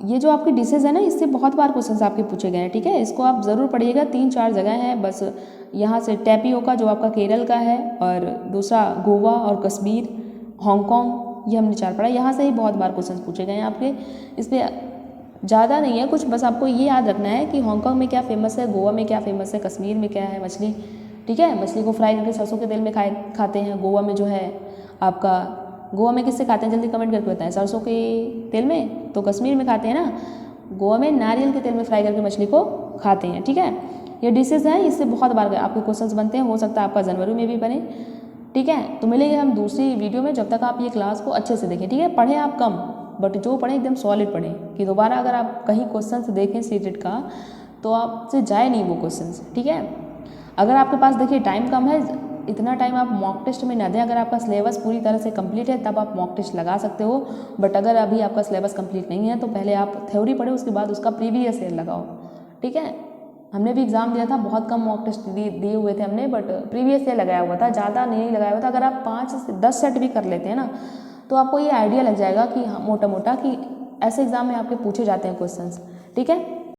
ये जो आपकी डिशेज है ना, इससे बहुत बार क्वेश्चन आपके पूछे गए हैं। ठीक है, इसको आप ज़रूर पढ़िएगा। 3-4 जगह हैं बस, यहाँ से टैपियोका जो आपका केरल का है, और दूसरा गोवा और कश्मीर, हांगकॉन्ग, ये हमने 4 पढ़ा। यहाँ से ही बहुत बार क्वेश्चन पूछे गए हैं आपके, इस पर ज़्यादा नहीं है कुछ, बस आपको ये याद रखना है कि हांगकॉन्ग में क्या फेमस है, गोवा में क्या फेमस है, कश्मीर में क्या है, मछली। ठीक है, मछली को फ्राई करके सरसों के तेल में खाते हैं। गोवा में जो है आपका, गोवा में किससे खाते हैं जल्दी कमेंट करके बताएं, सरसों के तेल में, तो कश्मीर में खाते हैं ना, गोवा में नारियल के तेल में फ्राई करके मछली को खाते हैं। ठीक है, ये डिशेज हैं, इससे बहुत बार आपके क्वेश्चंस बनते हैं, हो सकता है आपका जनवरी में भी बने। ठीक है, तो मिलेंगे हम दूसरी वीडियो में, जब तक आप ये क्लास को अच्छे से देखें। ठीक है, पढ़ें आप कम, बट जो पढ़ें एकदम सॉलिड पढ़ें, कि दोबारा अगर आप कहीं क्वेश्चन देखें सीटेट का तो आपसे जाए नहीं वो क्वेश्चन। ठीक है, अगर आपके पास देखिए टाइम कम है, इतना टाइम आप मॉक टेस्ट में ना दें। अगर आपका सिलेबस पूरी तरह से कंप्लीट है तब आप मॉक टेस्ट लगा सकते हो, बट अगर अभी आपका सिलेबस कंप्लीट नहीं है तो पहले आप थ्योरी पढ़े, उसके बाद उसका प्रीवियस ईयर लगाओ। ठीक है, हमने भी एग्जाम दिया था, बहुत कम मॉक टेस्ट दिए हुए थे हमने, बट प्रीवियस ईयर लगाया हुआ था, ज़्यादा नहीं लगाया हुआ था। अगर आप 5 से 10 सेट भी कर लेते हैं ना तो आपको ये आइडिया लग जाएगा कि हाँ मोटा मोटा कि ऐसे एग्जाम में आपके पूछे जाते हैं क्वेश्चंस। ठीक है,